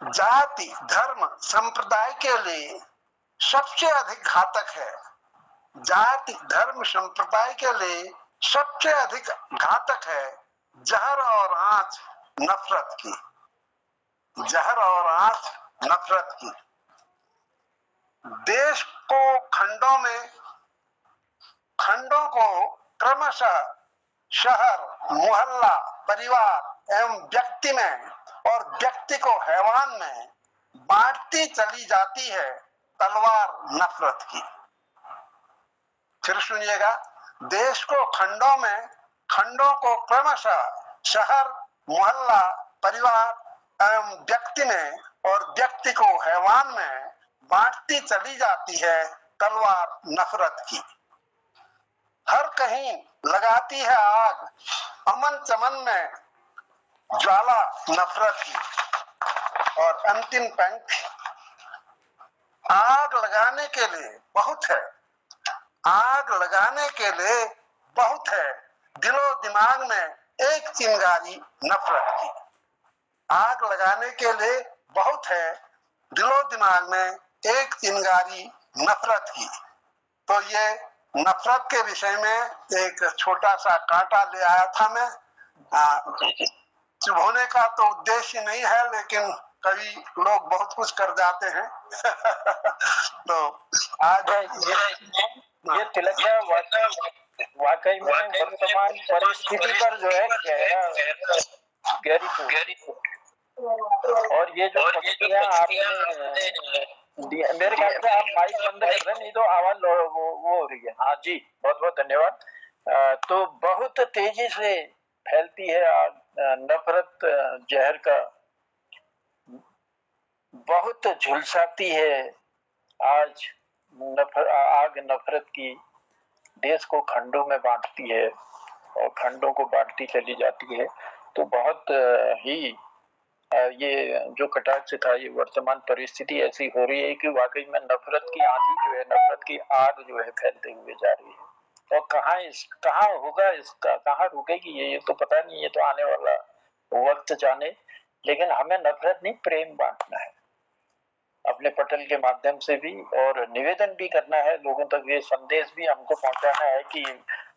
जाति धर्म संप्रदाय के लिए सबसे अधिक घातक है जाति धर्म संप्रदाय के लिए सबसे अधिक घातक है जहर और आंच नफरत की देश को खंडों को क्रमशः शहर मोहल्ला परिवार एवं व्यक्ति में और व्यक्ति को हैवान में बांटती चली जाती है तलवार नफरत की। फिर सुनिएगा देश को खंडों को क्रमशः शहर मोहल्ला परिवार एवं व्यक्ति में और व्यक्ति को हैवान में बांटती चली जाती है तलवार नफरत की। हर कहीं लगाती है आग अमन चमन में ज्वाला नफरत की। और अंतिम पंक्ति आग लगाने के लिए बहुत है दिलो दिमाग में एक चिंगारी नफरत की। आग लगाने के लिए बहुत है दिलो दिमाग में एक चिंगारी नफरत की। तो ये नफरत के विषय में एक छोटा सा कांटा ले आया था मैं। चुभोने का तो उद्देश्य नहीं है लेकिन कभी लोग बहुत कुछ कर जाते हैं तो आज ये तिलक वाकई में वर्तमान परिस्थिति पर जो है गहरी और ये जो पंक्तियां आपने मेरे ख्याल से आप माइक बंद कर रहे नहीं तो आवाज वो हो रही है। हाँ जी बहुत बहुत धन्यवाद। तो बहुत तेजी से फैलती है नफरत जहर का बहुत झुलसाती है आज आग नफरत की देश को खंडों में बांटती है और खंडों को बांटती चली जाती है। तो बहुत ही ये जो कटाक्ष था, ये वर्तमान परिस्थिति ऐसी हो रही है कि वाकई में नफरत की आंधी जो है, नफरत की आग जो है फैलते हुए जा रही है। और कहाँ होगा इसका, कहाँ रुकेगी ये तो पता नहीं, ये तो आने वाला वक्त जाने। लेकिन हमें नफरत नहीं, प्रेम बांटना है अपने पटल के माध्यम से भी, और निवेदन भी करना है लोगों तक, ये संदेश भी हमको पहुंचाना है कि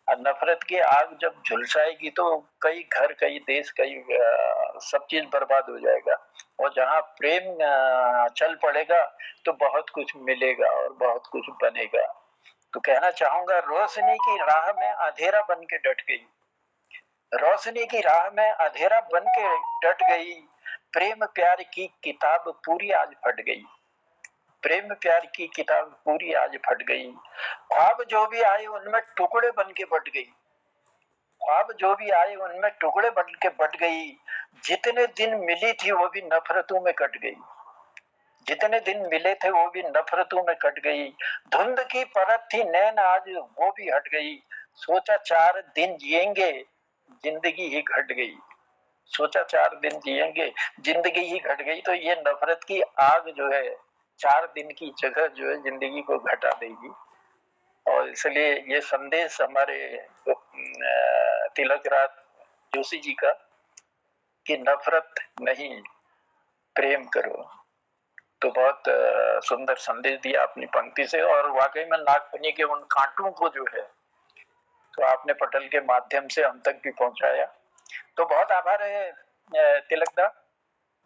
नफरत की आग जब झुलसाएगी तो कई घर, कई देश, कई सब चीज बर्बाद हो जाएगा। और जहाँ प्रेम चल पड़ेगा तो बहुत कुछ मिलेगा और बहुत कुछ बनेगा। तो कहना चाहूंगा, रोशनी की राह में अंधेरा बन के डट गई, रोशनी की राह में अंधेरा बन के डट गई, प्रेम प्यार की किताब पूरी आज फट गई, प्रेम प्यार की किताब पूरी आज फट गई। ख्वाब जो भी आए उनमें टुकड़े बन के बट गई, ख्वाब जो भी आए उनमें टुकड़े बन के बट गई। जितने दिन मिली थी वो भी नफरतों में कट गई, जितने दिन मिले थे वो भी नफरतों में कट गई। धुंध की परत थी नैन आज वो भी हट गई, सोचा 4 दिन जिएंगे जिंदगी ही घट गई, सोचा 4 दिन जिएंगे जिंदगी ही घट गई। तो ये नफरत की आग जो है 4 दिन की जगह जो है जिंदगी को घटा देगी। और इसलिए ये संदेश हमारे तिलक राज जोशी जी का कि नफरत नहीं, प्रेम करो, तो बहुत सुंदर संदेश दिया अपनी पंक्ति से। और वाकई में नागफनी के उन कांटों को जो है तो आपने पटल के माध्यम से हम तक भी पहुंचाया, तो बहुत आभार है तिलकदा,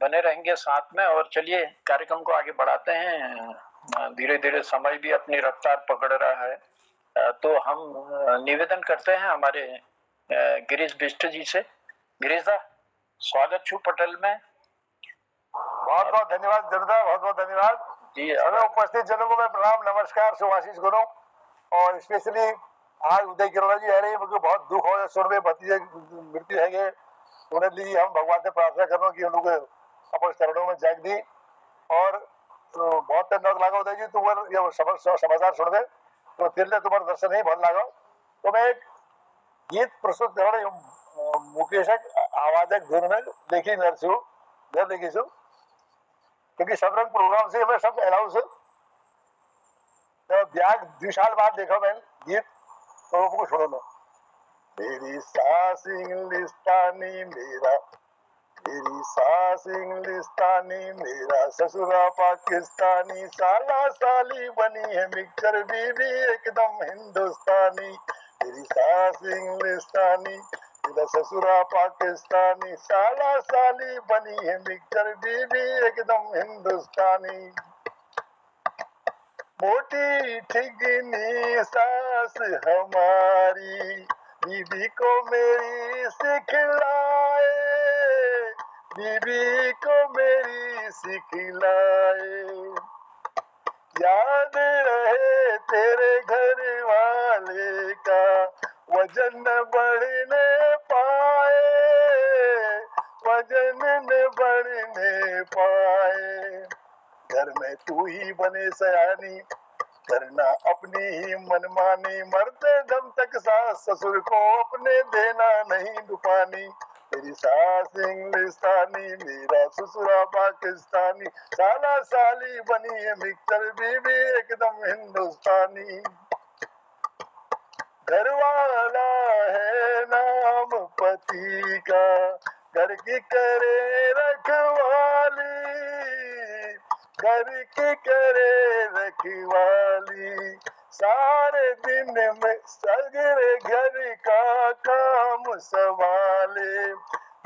बने रहेंगे साथ में। और चलिए कार्यक्रम को आगे बढ़ाते हैं, धीरे धीरे समय भी अपनी रफ्तार पकड़ रहा है। तो हम निवेदन करते हैं हमारे गिरीश बिष्ट जी से। गिरीश दा, स्वागत छू पटल में। बहुत बहुत धन्यवाद जरुदा, बहुत बहुत धन्यवाद जी। सभी उपस्थित जनों को मैं प्रणाम, नमस्कार, शुभाशीष करूं। और स्पेशली आज उदय किरण जी आ रही है, मुझे बहुत दुख हो सुन में भतीजे मृत्यु है गए, उन्हें ली हम भगवान से प्रार्थना कर रहे हैं कि उन लोग अपन चरणों में जाग दी। और बहुत नौक लागा उदय जी, तुम्हारे समाचार सुन गए तो दिल ने तुम्हारा दर्शन ही भल लागा। तो मैं एक गीत प्रस्तुत कर रही हूँ, मुकेशक आवाजक धुन में लेखी नरसू घर लेखी छू, क्योंकि सब रंग प्रोग्राम से मैं सब अलाउंस तो ब्याग 2 साल बाद देखा मैं गीत, तो आपको सुनो ना। मेरी सास इंग्लिस्तानी मेरा, मेरी सास इंग्लिस्तानी मेरा ससुरा पाकिस्तानी, साला साली बनी है मिक्सर बीबी एकदम हिंदुस्तानी। मेरी सास इंग्लिस्तानी मेरा ससुरा पाकिस्तानी, साला साली बनी है मिक्सर बीबी एकदम हिंदुस्तानी। मोटी ठिगनी सास हमारी बीबी को मेरी सिखलाए, बीबी को मेरी सिखलाए। याद रहे तेरे घर वाले का वजन बढ़ने पाए, वजन न बढ़ने पाए। घर में तू ही बने सयानी, करना अपनी ही मनमानी, मरते दम तक सास ससुर को अपने देना नहीं दुपानी। मेरी सास इंग्लिस्तानी मेरा ससुरा पाकिस्तानी, साला साली बनी है मिक्सर बीबी एकदम हिंदुस्तानी। घर वाला है नाम पति का, घर की करे रखवाली, घर की करे रखवाली। सारे दिन में सगरे घर का काम संभाले,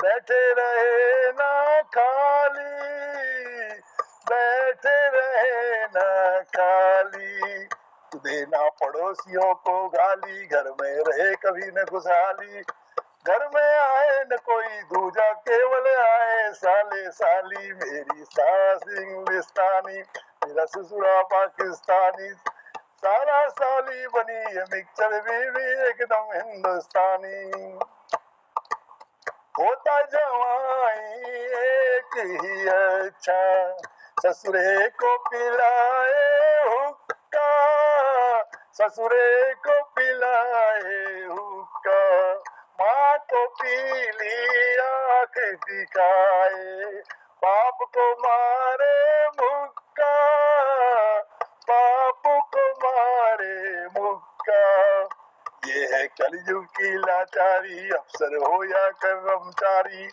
बैठे रहे ना खाली, बैठे रहे ना खाली। देना पड़ोसियों को गाली, घर में रहे कभी न खुशहाली। घर में आए न कोई दूजा, केवल आए साले साली। मेरी सास इंग्लिस्तानी मेरा ससुरा पाकिस्तानी, साला साली बनी है मिक्सर बीबी एकदम हिंदुस्तानी। होता जवाई एक ही अच्छा, ससुरे को पिलाए हुक्का, ससुरे को पिलाए हुक्का। माँ को पीली आंख दिखाए, बाप को मारे मुक्का, बाप को मारे मुक्का। ये है कलयुग की लाचारी, अफसर हो या कर्मचारी।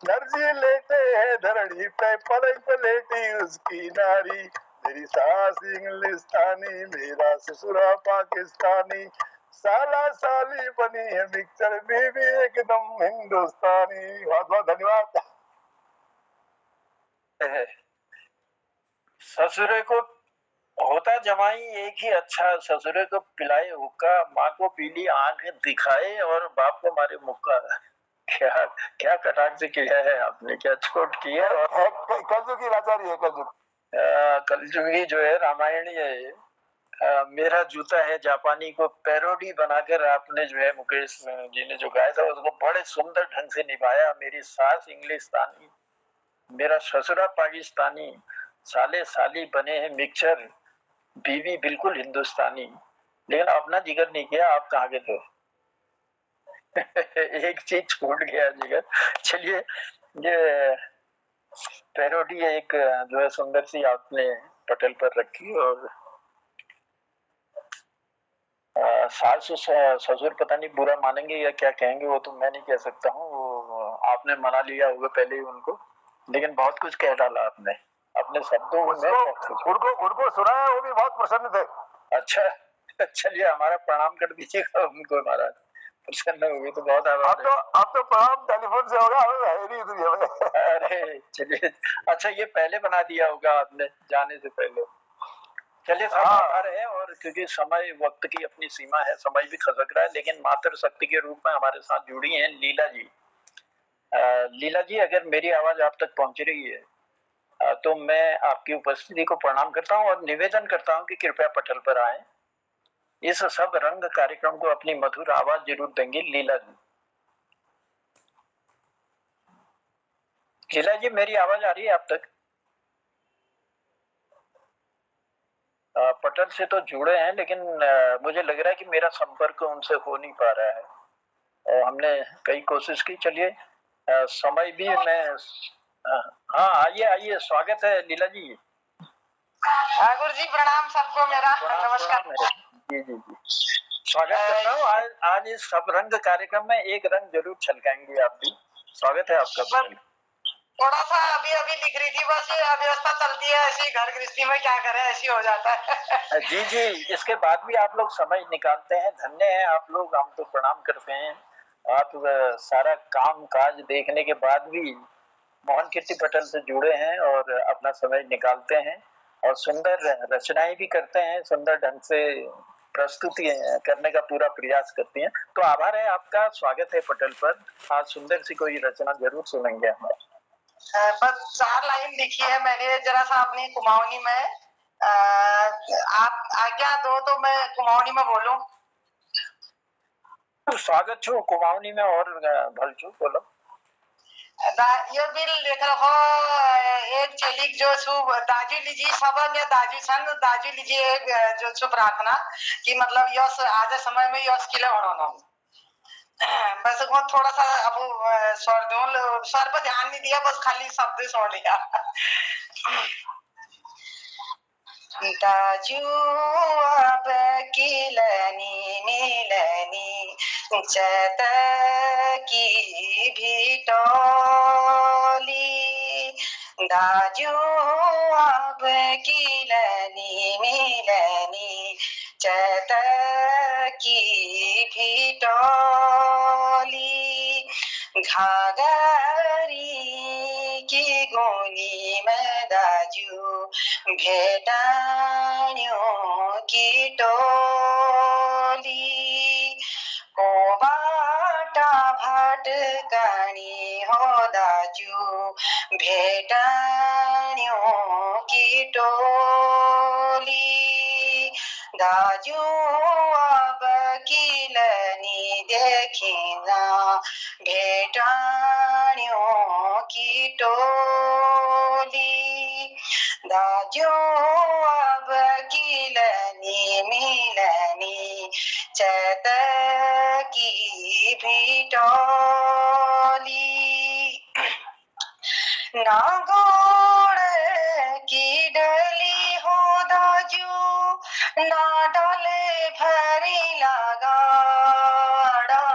नर्जी लेते हैं धरणी पे, पलंग पे लेटी उसकी नारी। मेरी सास इंग्लिस्तानी, मेरा ससुरा पाकिस्तानी। साला साली बनी है मिक्सर, बीवी एकदम हिंदुस्तानी। बहुत बहुत धन्यवाद। ससुरे को होता जमाई एक ही अच्छा, ससुरे को पिलाए हुक्का, माँ को पीली आंख दिखाए और बाप को मारे मुक्का। क्या क्या कटाक्ष किया है आपने, क्या चोट की है। और कलयुग की लाचारी है, कलयुग। कलयुगी जो है रामायणी है ये। मेरा जूता है जापानी को पैरोडी बनाकर आपने जो है मुकेश जी ने जो गाया था उसको बड़े सुंदर ढंग से निभाया। मेरी सास इंग्लिस्तानी, मेरा ससुरा पाकिस्तानी, साले साली बने हैं मिक्सचर, बीवी बिल्कुल हिंदुस्तानी। लेकिन अपना जिक्र नहीं किया, आप कहाँ के थे? एक चीज छूट गया जिगर। चलिए, ये पैरोडी एक जो है सुंदर सी आपने पटेल पर रखी। और सास ससुर पता नहीं बुरा मानेंगे या क्या कहेंगे, वो तो मैं नहीं कह सकता हूँ। वो आपने मना लिया होगा पहले ही उनको, लेकिन बहुत कुछ कह डाला आपने अपने शब्दों में। उनको सुना है, वो भी बहुत प्रसन्न थे। अच्छा, चलिए हमारा प्रणाम कर दीजिएगा उनको, महाराज प्रसन्न होगी तो बहुत आभार। अब तो प्रणाम टेलीफोन से होगा, हमें है नहीं दुनिया में। अरे चलिए, अच्छा ये पहले बना दिया होगा आपने जाने से पहले। चलिए सब आभार है। और क्योंकि समय वक्त की अपनी सीमा है, समय भी खसक रहा है, लेकिन मातृ शक्ति के रूप में हमारे साथ जुड़ी हैं लीला जी। लीला जी, अगर मेरी आवाज आप तक पहुंच रही है तो मैं आपकी उपस्थिति को प्रणाम करता हूं और निवेदन करता हूं कि कृपया पटल पर आए। इस सब रंग कार्यक्रम को अपनी मधुर आवाज जरूर देंगे लीला जी। लीला जी, मेरी आवाज आ रही है आप तक? पटल से तो जुड़े हैं, लेकिन मुझे लग रहा है कि मेरा संपर्क उनसे हो नहीं पा रहा है। हमने कई कोशिश की। चलिए, समय भी मैं हाँ, आइए आइए, स्वागत है लीला जी। ठाकुर जी प्रणाम सबको मेरा नमस्कार। जी जी जी, स्वागत करता हूँ। आज इस सब रंग कार्यक्रम में एक रंग जरूर छलकाएंगे आप भी। स्वागत है आपका। थोड़ा सा अभी लिख रही थी, बस व्यवस्था चलती है ऐसी, घर गृहस्थी में क्या करें, ऐसी हो जाता है। जी जी, इसके बाद भी आप लोग समय निकालते हैं, धन्य है आप लोग। हम तो प्रणाम करते हैं। आप सारा काम काज देखने के बाद भी मोहन कीर्ति पटेल से जुड़े हैं और अपना समय निकालते हैं और सुंदर रचनाएं भी करते हैं, सुंदर ढंग से प्रस्तुति करने का पूरा प्रयास करती हैं। तो आभार है आपका, स्वागत है पटेल पर। आज सुंदर सी कोई रचना जरूर सुनेंगे हम। बस 4 लाइन लिखी है मैंने, जरा सा अपनी कुमाऊनी में। आप आज्ञा दो तो मैं कुमाऊनी में बोलूं। स्वागत छू कुमाऊनी में और भलचू बोलो। यो बिल लेख रखो एक चेलिक जो छु दाजू लीजिए सब में दाजू छन, दाजू लीजिए एक जो छु प्रार्थना कि मतलब यस आज समय में यस किले होना। बस वो थोड़ा सा अब स्वर पर ध्यान नहीं दिया, बस खाली शब्द सुन लिया। दाजू अब किलनी मिलनी चत की भी टोली, दाजू अब किलनी मिलनी चत की भी टोली, घाघरी की गोनी में दाजू भेटानियों की टोली, को बाटा भटकनी हो दाजू भेटानियों की टोली, दाजू अब किलनी देखिना भेटानियों की टोली, दाजू अब किलनी मिलनी चत की भी टोली, ना गोड़ की डली हो दाजू, ना डाले भरी लगाड़ा,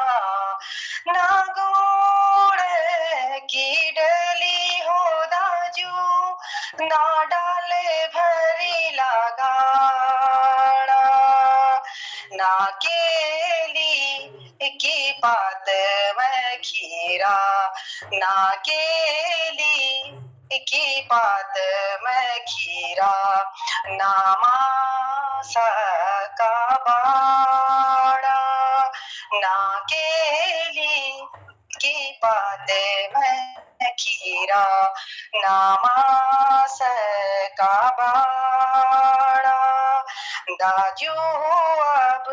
ना गोड़ की डली हो दाजू, ना डाले भरी लगाड़ा, ना केली की पात में खीरा, ना केली की पात में खीरा, ना मासा का बाड़ा, ना केली की पात में खीरा, ना मास का बाड़ा, दाजू अब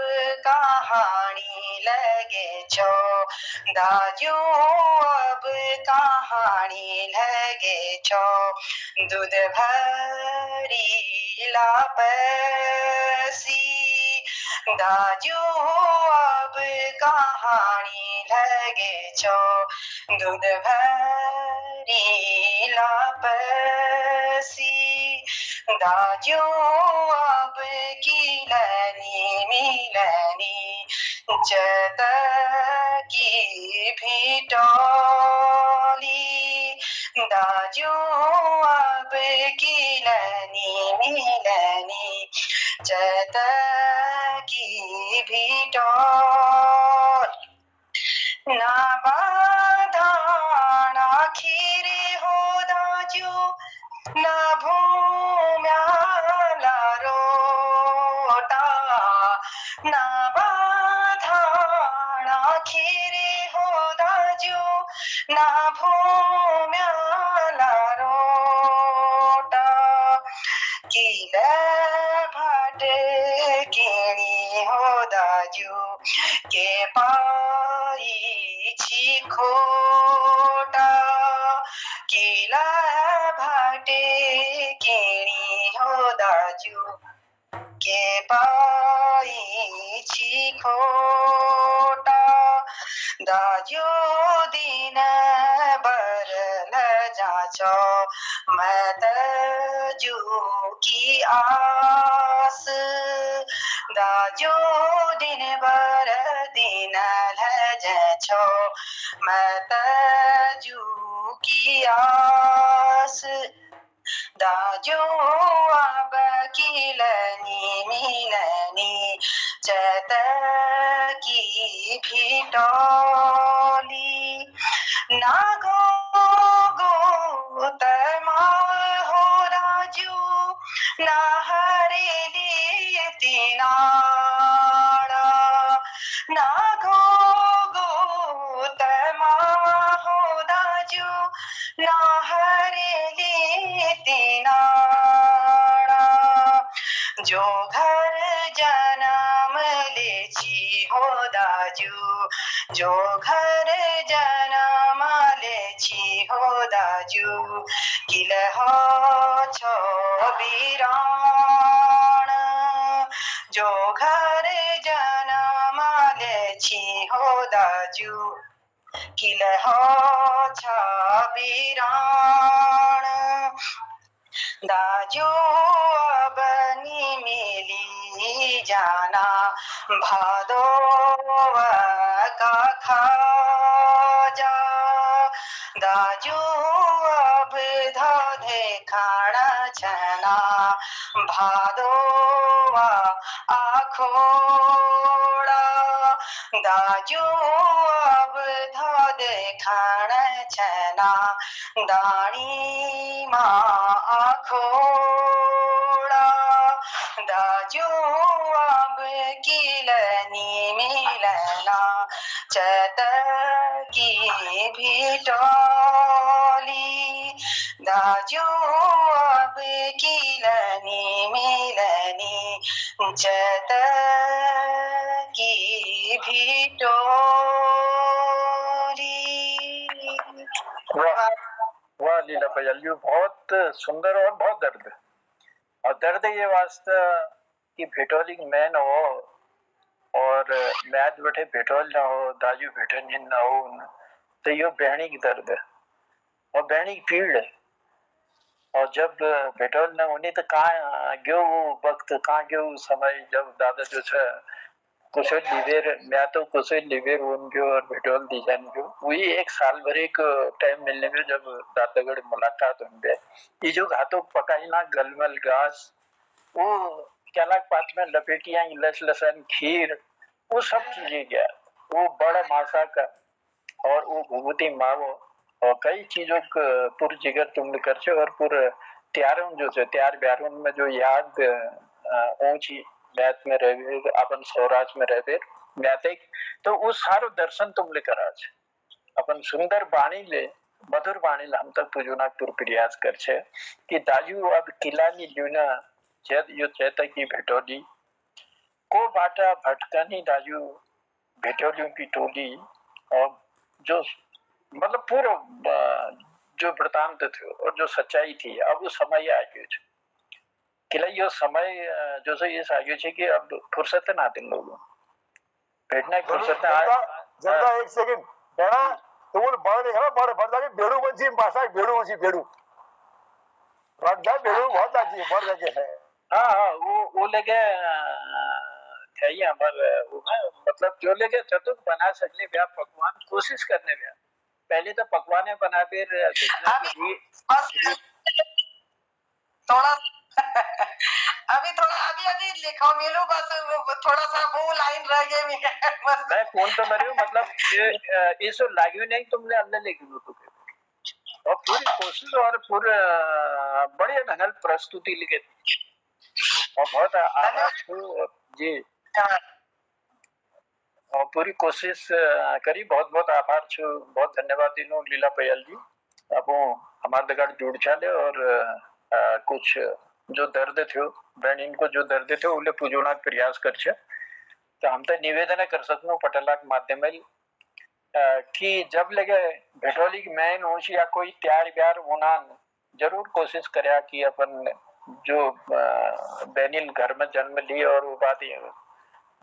कहानी लगे छो, दाजू अब कहानी लगे छो, दूध भरी लापसी, दाजू अब कहानी लगे छो, दूध भरी लापसी, दाजू अब किलनी मिलनी जत की भिटोली, दाजू अब किलनी मिलनी जत की भिटोल, ना बाधा ना खीरे हो दाजू, ना भूम्याला रोटा, ना बाधा ना खीरे हो दाजू, ना भूम्याला रोटा, किल भाट केणी हो दाजू, के पाई छी खोटा, किला भाटे केणी हो दाजू, के पाई छी खोटा, दाजू दिन बर ल जाचो, मैं तजू की आस, दाजू दिन बर दिन ल जाचो, मैं तजू की आस, दाजू अब किलनी मिलनी जत की भिटोली, ना गो तमा हो राजू, ना हरेली तिनाड़ा, ना गो तमा हो राजू, ना हरेली तिनाड़ा, जो घर जन्म लेची हो दाजू, जो घर जन्म लेची हो दाजू, किल हो छो वीरान, जो घर जन्म लेची हो दाजू, किल हो छो वीरान, दाजू अब मिली जाना भादो का खाजा, दाजू अब धोधे खाना छना भादोवा आखोड़ा, दाजू अब धोधे खाना छना दानी माँ आखोड़ा, दाजू अब किलनी मिलना चत की भिटोली, दाजू अब किलनी मिलनी चत की भिटोली। वाह वाह लीला पयालियो, बहुत सुंदर और बहुत दर्द, और दर्द ये वास्ता कि भेटोली मैं न हो और मैद बैठे भेटोल ना हो, दाजू भेटन न हो, तो यो बहनी की दर्द है। और बैणी फील्ड है। और जब भेटोल न होनी तो कहाँ गयो वो वक्त, कहाँ गयो वो समय जब दादा जो है कुशल लिवेर मैं तो कुशल लिवेर उन गयो और भेटोल दी जान गयो। वही एक साल भर एक टाइम मिलने में जब दादागढ़ मुलाकात होने गए, ये जो घातों पकाई ना गलमल घास, वो कैलाक पात में लपेटियां लस लसन खीर, वो सब चीजें गया, वो बड़ा मासा का और वो भूमती मावो और कई चीजों का पूर जिगर तुमने कर छे। और पूर त्यारों जो है त्यार ब्यारों में जो याद ऊंची मैथ में रहे अपन स्वराज में रहे मैथिक, तो वो सारो दर्शन तुमने करा छे। अपन सुंदर बाणी ले मधुर बाणी ले हम तक पुजुना पूर प्रयास कर छे कि दाजू अब किला नी ल्यूना जद यो चेता की भेटोली को बाटा भटकनी दाजू भेटोलियों की टोली। और जो मतलब पूरा जो वृतांत थे और जो सच्चाई थी, अब वो समय आ गयो छे किला यो समय जो से ये आ गयो छे कि अब फुर्सत ना दिन लोगों भेटना की फुर्सत जनता एक सेकंड बेड़ा तो वो बड़ देखा बड़ बड़ जाके बेड़ू बंसी भाषा बेड़ू बंसी बेड़ू रट जा बेड़ू बहुत अच्छी बड़ जगह है। हाँ वो लेके चाहिए हमारे मतलब जो लेके चतुर बना सकने व्या पकवान कोशिश करने व्या पहले तो पकवाने बना फिर देखना कि थोड़ा अभी थोड़ा अभी लिखो मिलू बस थोड़ा सा वो लाइन रह गई बस मैं फोन तो मरियो मतलब ये सो लाग्यो नहीं तुमने अंदर लिख लो तो और पूरी कोशिश और पूरे बढ़िया ढंग प्रस्तुति लिखे और बहुत आभार जी और पूरी कोशिश करी बहुत बहुत आभार छु बहुत धन्यवाद दिनो लीला पयाल जी अब हमारे दगाड़ जुड़ चाले और कुछ जो दर्द थे बहन को जो दर्द थे उन्हें पुजोना प्रयास कर छे। तो हम तो निवेदन कर सकूं पटला के माध्यम कि जब लगे भेटोली की मैन हो या कोई त्यार ब्यार होना जरूर कोशिश करया कि अपन जो बेनिल घर में जन्म ली और वो बात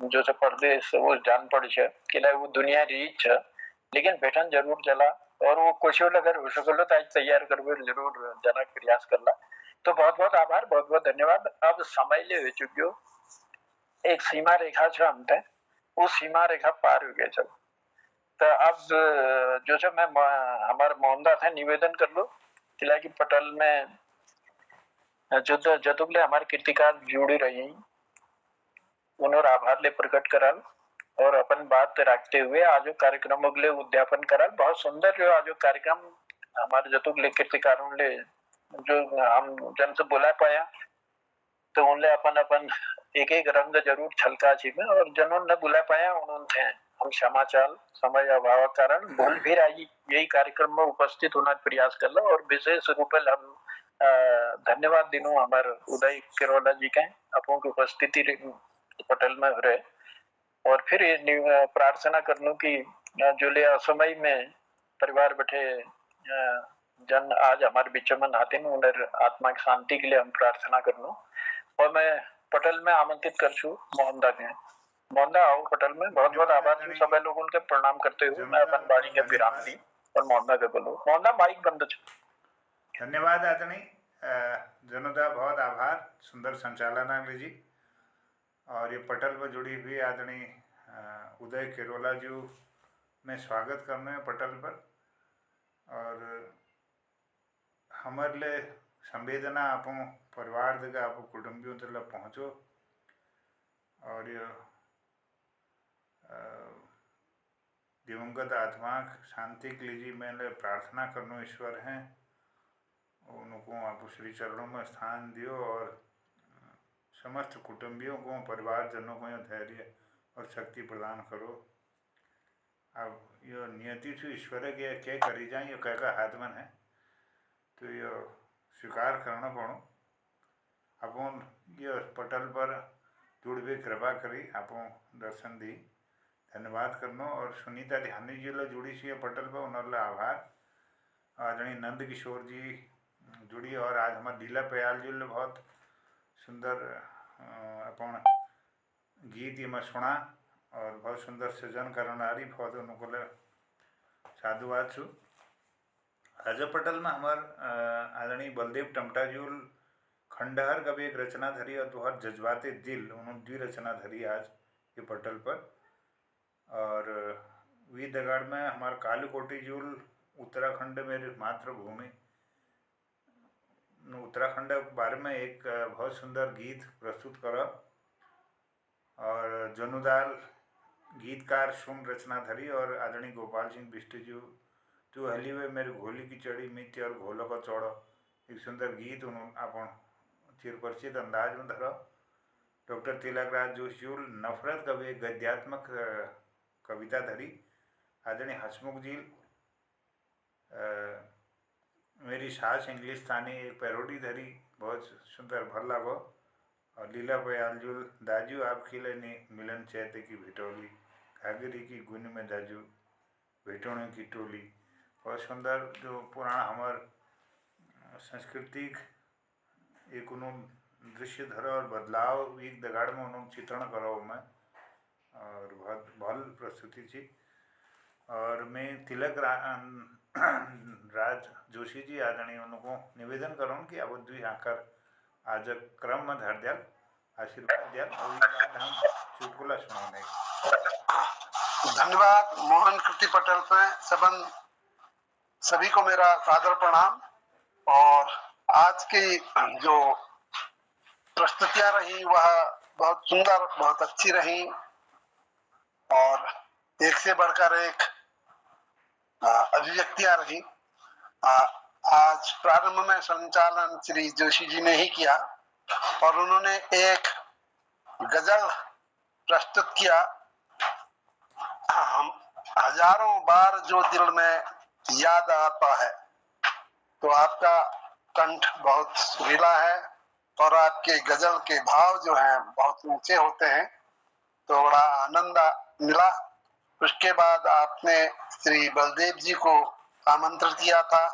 जो से परदेश वो जान पड़ छे कि वो दुनिया रीच छे लेकिन बैठन जरूर चला और वो कुछ अगर हो सकलो तो आज तैयार करबो जरूर जना प्रयास करला। तो बहुत बहुत आभार बहुत बहुत धन्यवाद। अब समय ले हो चुकियो एक सीमा रेखा छे हम पे वो सीमा रेखा पार हो गया चलो तो अब जो है मैं हमारे मोहनदा था निवेदन कर लो किला की पटल में जो जतुगले हमारे कीर्तिकार जुड़ी रही उन्होंने आभार ले प्रकट करल और अपन बात रखते हुए आज कार्यक्रम अगले उद्यापन करल। बहुत सुंदर जो आज कार्यक्रम हमारे जतुगले कीर्तिकारों ले जो हम जन से बुला पाया तो उनले अपन अपन एक एक रंग जरूर छलका छी में और जनों न बुला पाया उन्होंने हम समाचार समय अभाव कारण भूल भी रही यही कार्यक्रम में उपस्थित होना प्रयास कर लो और विशेष रूप में हम धन्यवाद दिनों हमारे उदय केरोला जी के अपनों की उपस्थिति पटल में रहे और फिर प्रार्थना कर लूं कि जो ले असमय में परिवार बैठे जन आज हमारे बीच में नाते उन्हें आत्मा की शांति के लिए हम प्रार्थना कर लूं और मैं पटल में आमंत्रित कर छू मोहनदा के मोहनदा आओ पटल में बहुत बहुत आभार सब लोगों के प्रणाम करते हुए मैं अपन बाणी के विराम दी और मोहनदा के बोलो मोहनदा माइक बंद छे। धन्यवाद आदरणीय जनोदा बहुत आभार सुंदर संचालन जी और ये पटल पर जुड़ी हुई आदरणीय उदय केरोला जी में स्वागत करने हैं पटल पर और हमारे लिए संवेदना आप परिवार तक आप कुटुंबियों तक पहुँचो और ये दिवंगत आत्मा शांति के लिए मैंने प्रार्थना करनो ईश्वर हैं उनको आप श्री चरणों में स्थान दियो और समस्त कुटुंबियों को परिवारजनों को धैर्य और शक्ति प्रदान करो। अब यो नियति से ईश्वर के क्या करी जाए यो क्या हाथ में है तो यो स्वीकार करना पड़ो अपन ये पटल पर जुड़ भी कृपा करी आप दर्शन दी धन्यवाद करनो और सुनीता ध्यानी जी लो जुड़ी सी पटल पर उन्होंने आभार आदरणीय नंद किशोर जी जुड़ी और आज हमारे लीला पयाल जी ने बहुत सुंदर अपन गीत में सुना और बहुत सुंदर सृजन करना बहुत अनुकूल साधुवाद छु राजा पटल में हमार आदरणीय बलदेव टमटाजूल खंडहर कभी एक रचना धरी और बहुत जज्बाते दिल उन्होंने द्वि रचना धरी आज ये पटल पर। और वी दगाड़ में हमार कालकोटी जूल उत्तराखंड मेरी मातृभूमि उत्तराखंड के बारे में एक बहुत सुंदर गीत प्रस्तुत करा। और जनुदाल गीतकार सुन रचना धरी और आदरणीय गोपाल सिंह बिष्ट जी तू हली वे मेरे घोली की चढ़ी मित्य और घोलो का चौड़ो एक सुंदर गीत उन्होंने अपन चिरपरिचित अंदाज में धरा। डॉक्टर तिलक राज जोशील नफरत कवि एक गद्यात्मक कविता धरी। आदरणीय हसमुख जी मेरी सास इंग्लिस्तानी एक पैरोडी धरी बहुत सुंदर भर लागो। और लीला पयालजुल दाजू आप खिलनी मिलन चैते की भिटोली घाघरी की गुन में दाजू भेटोने की टोली बहुत सुंदर जो पुराना हमार सांस्कृतिक एक उन्होंने दृश्य धरा और बदलाव एक दगाड़ में उन्होंने चित्रण करो मैं और बहुत भल प्रस्तुति थी। और मैं तिलक राज जोशी जी आदरणीय उनको निवेदन करूँ कि अब द्वि आकर आज क्रम में धर दिया आशीर्वाद दिया और हम चुटकुला सुनाने। धन्यवाद मोहन कृति पटेल पे सबन सभी को मेरा सादर प्रणाम। और आज की जो प्रस्तुतियां रही वह बहुत सुंदर बहुत अच्छी रही और एक से बढ़कर एक अभिव्यक्तियां रही। आज प्रारंभ में संचालन श्री जोशी जी ने ही किया और उन्होंने एक गजल प्रस्तुत किया। हम हजारों बार जो दिल में याद आता है। तो आपका कंठ बहुत सुरीला है और आपके गजल के भाव जो हैं बहुत ऊंचे होते हैं तो बड़ा आनंद मिला। उसके बाद आपने श्री बलदेव जी को आमंत्रित किया था।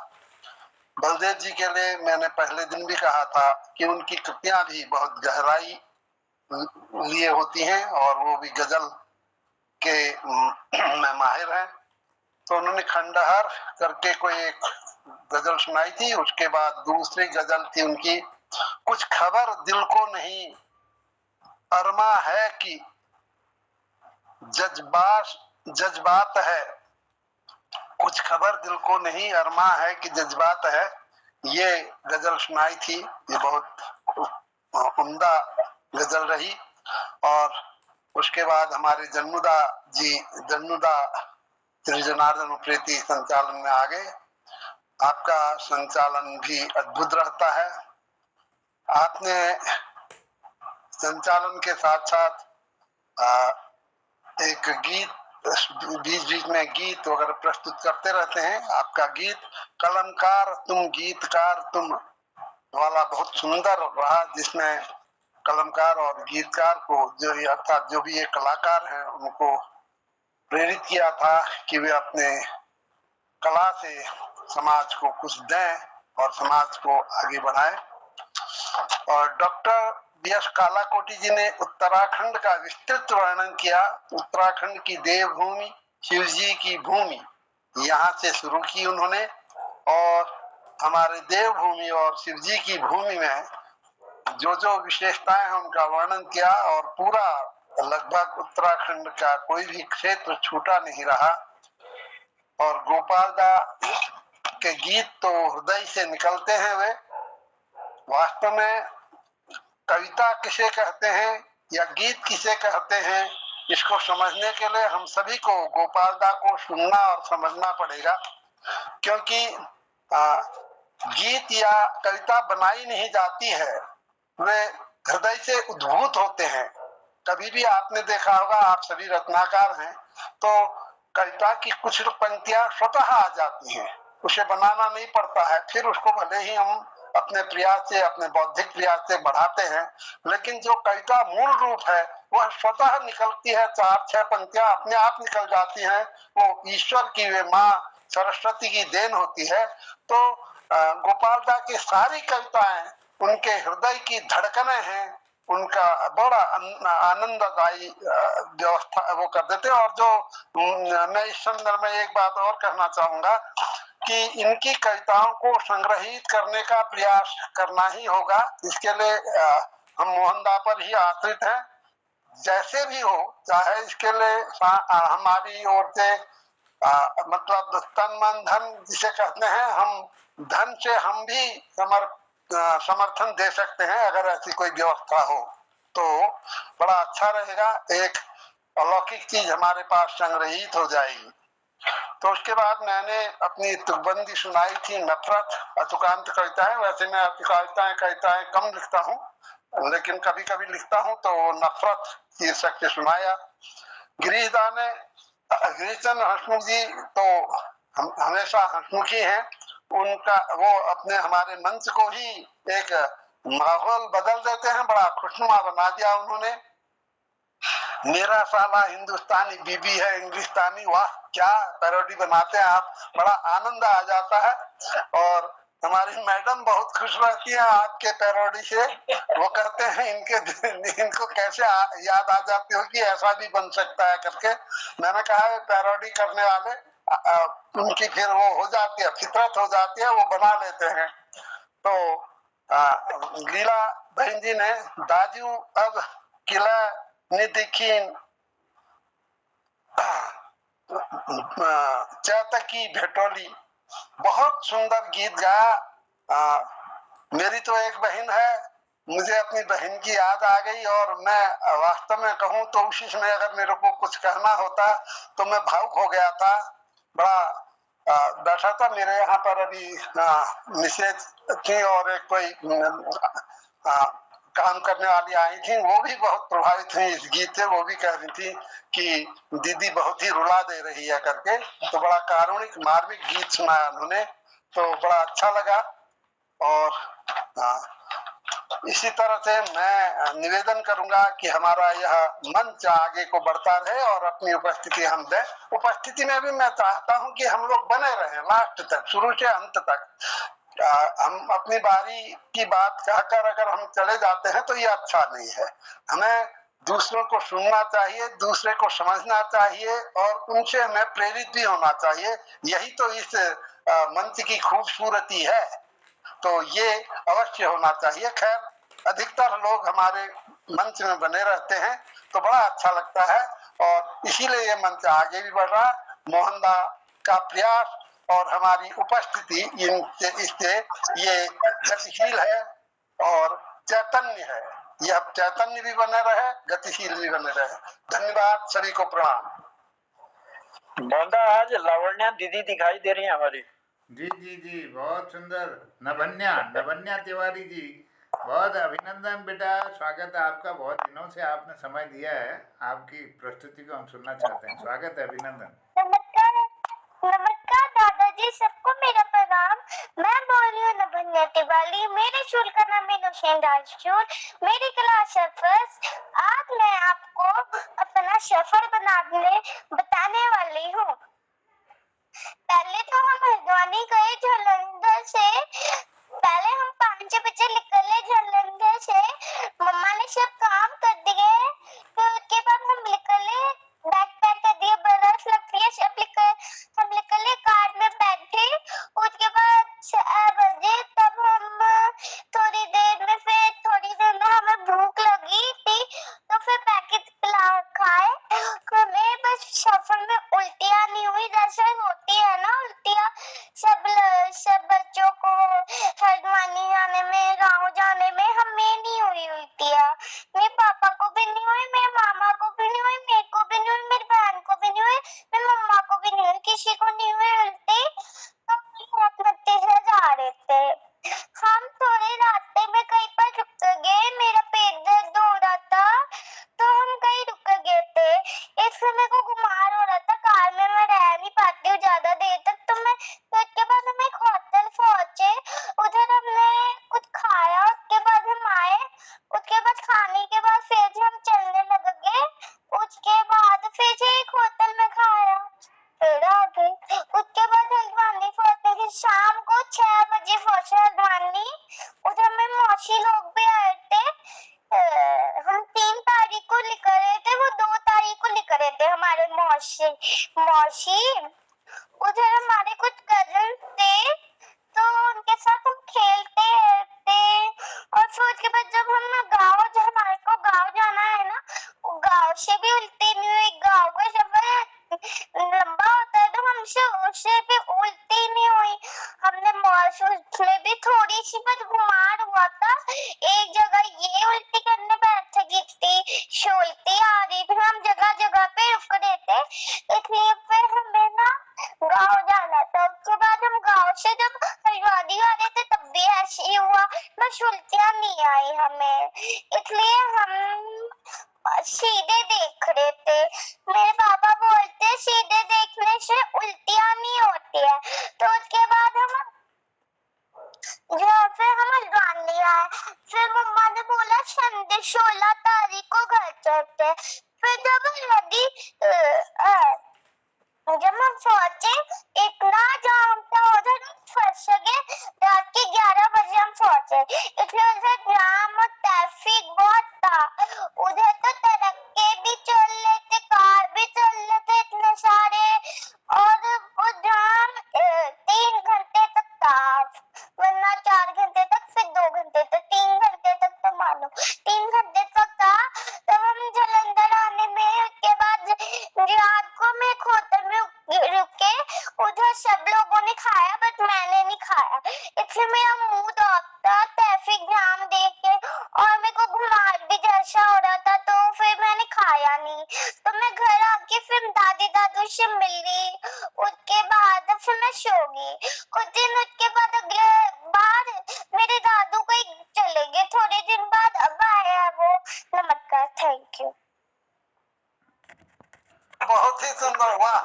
बलदेव जी के लिए मैंने पहले दिन भी कहा था कि उनकी कृतियां भी बहुत गहराई लिए होती हैं और वो भी गजल के में माहिर हैं। तो उन्होंने खंडहर करके कोई एक गजल सुनाई थी। उसके बाद दूसरी गजल थी उनकी कुछ खबर दिल को नहीं अरमा है कि जज्बात है। कुछ खबर दिल को नहीं अरमा है कि जज्बात है। ये गजल सुनाई थी। ये बहुत उम्दा गजल रही। और उसके बाद हमारे जन्नुदा श्री जनार्दन उप्रेती संचालन में आ गए। आपका संचालन भी अद्भुत रहता है। आपने संचालन के साथ साथ एक गीत बीच बीच में गीत वगैरह प्रस्तुत करते रहते हैं। आपका गीत कलमकार तुम गीतकार तुम वाला बहुत सुंदर रहा जिसमें कलमकार और गीतकार को जो अर्थात जो भी ये कलाकार हैं उनको प्रेरित किया था कि वे अपने कला से समाज को कुछ दें और समाज को आगे बढ़ाएं। और डॉक्टर बीएस कालाकोटी जी ने उत्तराखंड का विस्तृत वर्णन किया। उत्तराखंड की देवभूमि शिव जी की भूमि यहाँ से शुरू की उन्होंने और हमारे देवभूमि और शिव जी की भूमि में जो जो विशेषताएं हैं उनका वर्णन किया और पूरा लगभग उत्तराखंड का कोई भी क्षेत्र छूटा नहीं रहा। और गोपाल दा के गीत तो हृदय से निकलते हैं। वे वास्तव में कविता किसे कहते हैं या गीत किसे कहते हैं इसको समझने के लिए हम सभी को गोपाल दा को सुनना और समझना पड़ेगा। क्योंकि गीत या कविता बनाई नहीं जाती है, वे हृदय से उद्भूत होते हैं। कभी भी आपने देखा होगा, आप सभी रत्नाकार हैं, तो कविता की कुछ पंक्तियां स्वतः आ जाती हैं, उसे बनाना नहीं पड़ता है। फिर उसको भले ही हम अपने प्रयास से अपने बौद्धिक प्रयास से बढ़ाते हैं, लेकिन जो कविता मूल रूप है वह स्वतः निकलती है। 4-6 पंक्तियां अपने आप निकल जाती हैं। वो ईश्वर की वे माँ सरस्वती की देन होती है। तो गोपाल दा की सारी कविताएं उनके हृदय की धड़कनें हैं। उनका बड़ा आनंददायी व्यवस्था वो कर देते। और जो मैं इस संदर्भ में एक बात और कहना चाहूंगा कि इनकी कविताओं को संग्रहित करने का प्रयास करना ही होगा। इसके लिए हम मोहनदा पर ही आश्रित हैं। जैसे भी हो, चाहे इसके लिए हमारी ओर से मतलब तन मन धन जिसे कहते हैं, हम धन से हम भी समर्थन दे सकते हैं अगर ऐसी कोई व्यवस्था हो तो बड़ा अच्छा रहेगा। एक अलौकिक चीज हमारे पास संग्रहित हो जाएगी। तो उसके बाद मैंने अपनी तुकबंदी सुनाई थी, नफरत, अतुकांत कविताएं। वैसे मैं कविताएं कम लिखता हूँ, लेकिन कभी कभी लिखता हूँ, तो नफरत शीर्षक से सुनाया। गिरीशदा ने, गिरीशचंद हंसमुख जी तो हमेशा हंसमुखी हैं। उनका वो अपने हमारे मंच को ही एक माहौल बदल देते हैं, बड़ा खुशनुमा बना दिया उन्होंने। मेरा साला हिंदुस्तानी बीबी है इंग्लिस्तानी, वाह क्या पैरोडी बनाते हैं आप, बड़ा आनंद आ जाता है। और हमारी मैडम बहुत खुश रहती है आपके पैरोडी से। वो कहते हैं इनको कैसे याद आ जाती हो कि ऐसा भी बन सकता है करके। मैंने कहा है पैरोडी करने वाले उनकी फिर वो हो जाती है, फितरत हो जाती है, वो बना लेते हैं। तो लीला बहन जी ने दाजू अब किला निदिखीन चातकी भेटोली, बहुत सुंदर गीत गाया। मेरी तो एक बहन है, मुझे अपनी बहन की याद आ गई। और मैं वास्तव में कहूँ तो उसी समय अगर मेरे को कुछ कहना होता तो मैं भावुक हो गया था। बड़ा बैठा था मेरे यहाँ पर अभी मिसेज थी और एक कोई काम करने वाली आई थी, वो भी बहुत प्रभावित हुई इस गीत से। वो भी कह रही थी कि दीदी बहुत ही रुला दे रही है करके। तो बड़ा कारुणिक मार्मिक गीत सुनाया उन्होंने, तो बड़ा अच्छा लगा। और इसी तरह से मैं निवेदन करूंगा कि हमारा यह मंच आगे को बढ़ता रहे और अपनी उपस्थिति हम दें। उपस्थिति में भी मैं चाहता हूं कि हम लोग बने रहें लास्ट तक, शुरू से अंत तक। हम अपनी बारी की बात कहकर अगर हम चले जाते हैं तो ये अच्छा नहीं है। हमें दूसरों को सुनना चाहिए, दूसरे को समझना चाहिए और उनसे हमें प्रेरित भी होना चाहिए। यही तो इस मंच की खूबसूरती है, तो ये अवश्य होना चाहिए। खैर, अधिकतर लोग हमारे मंच में बने रहते हैं तो बड़ा अच्छा लगता है और इसीलिए ये मंच आगे भी बढ़ रहा। मोहनदा का प्रयास और हमारी उपस्थिति इससे ये गतिशील है और चैतन्य है। यह चैतन्य भी बने रहे, गतिशील भी बने रहे। धन्यवाद, सभी को प्रणाम। मोहनदा, आज लावण्या दीदी दिखाई दे रही है हमारी। जी जी जी, बहुत सुंदर। नभन्या तिवारी जी, बहुत अभिनंदन बेटा, स्वागत है आपका। बहुत दिनों से आपने समय दिया है, आपकी प्रस्तुति को हम सुनना चाहते हैं। स्वागत है, अभिनंदन। नमस्कार दादाजी, सबको मेरा प्रणाम। मैं बोल रही हूँ नभन्या तिवारी, मेरे स्कूल का नाम है नौशेन राजचूर, मेरी क्लास है फर्स्ट। आज मैं आपको अपना सफर बताने वाली हूँ। पहले तो हम हल्द्वानी गए जालंधर से। पहले हम 5 बजे निकले जालंधर से, मम्मा ने सब काम कर दिए। फिर उसके बाद हम निकले, बैग पैक कर दिया, बर्फ लग रही है, हम निकले, कार में बैठे। उसके बाद 6 बजे तब हम थोड़ी देर में हमें भूख लगी थी तो फिर पैकेट खाए। हमें बस सफर में उल्टियाँ नहीं हुई, जैसे होती है ना उल्टियाँ सब बच्चों को हल्द्वानी जाने में, गाँव जाने में, हमें नहीं हुई उल्टियाँ। मेरे पापा को भी नहीं हुई, मेरे मामा को भी नहीं हुई, मेरे को भी नहीं हुई, मेरी बहन को भी नहीं हुई, मेरी मम्मा को भी नहीं हुई, किसी को नहीं हुई उल्टी। तो बहुत मस्ती से जा रहे थे हम। थोड़े रास्ते में कहीं पर रुक गए, मेरा पेट दर्द हो रहा था तो हम कहीं रुक गए थे। एक समय को गुमार हो रहा था, कार में मैं रह नहीं पाती हूँ ज्यादा देर तक, तो उसके बाद हम एक होटल पहुंचे, उधर हमने कुछ खाया, उसके बाद हम आए। उसके बाद खाने के बाद फिर हम चलने लग गए। उसके बाद फिर से एक होटल में खाया, फिर आ गए। उसके बाद हल्द्वानी पहुंचे, शाम को 6 बजे पहुंचे हल्द्वानी। उधर में मौसी लोग भी आए थे। हम 3 तारीख को निकल रहे थे, वो 2 तारीख को निकल रहे थे हमारे मौसी। उधर हमारे कुछ कजन थे, से भी उल्टी नहीं हुई। हमने उसमें भी थोड़ी सी बस घुमार हुआ था, एक जगह ये उल्टी करने बैठ गई थी, उल्टी आ रही थी, हम जगह जगह पे रुक रहे थे, इसलिए फिर हमें ना गाँव जाना था। उसके बाद हम गाँव से जब हल्द्वानी आ रहे थे तब भी ऐसे ही हुआ, बस उल्टियाँ नहीं आई हमें, इसलिए हम सीधे देख रहे थे। मेरे पापा बोलते सीधे देखने से उल्टियाँ नहीं होती है। तो उसके बाद फिर हम हल्द्वानी आए, फिर मम्मा ने बोला संडे 16 तारीख को घर चलते। फिर जब हम पहुंचे इतना जाम था उधर, फंस गए, रात के 11 बजे हम पहुंचे, इसलिए उधर जाम और ट्रैफिक बहुत था। उधर तो ट्रके भी चल रहे थे, कार भी चल रहे थे इतने सारे, और वो जाम 3 घंटे तक था, वरना 4 घंटे तक, फिर 2 घंटे तक, 3 घंटे तक तो मानो 3 घंटे तक था। तब हम जलंधर आने में, उसके बाद रात को मैं एक होटल में रुके, उधर सब लोगों ने खाया बट मैंने नहीं खाया, इसलिए मेरा मूड ऑफ था ट्रैफिक जाम देख के, और मेरे को घुमार भी जैसा हो रहा था, तो फिर मैंने खाया नहीं। तो मैं घर आके फिर दादी दादू से मिली, उसके बाद फिर मैं सो गई। कुछ दिन उसके बाद अगले बार मेरे दादू कहीं चले गए, थोड़े दिन बाद अब आया वो। नमस्कार, थैंक यू। बहुत ही सुंदर, वाह,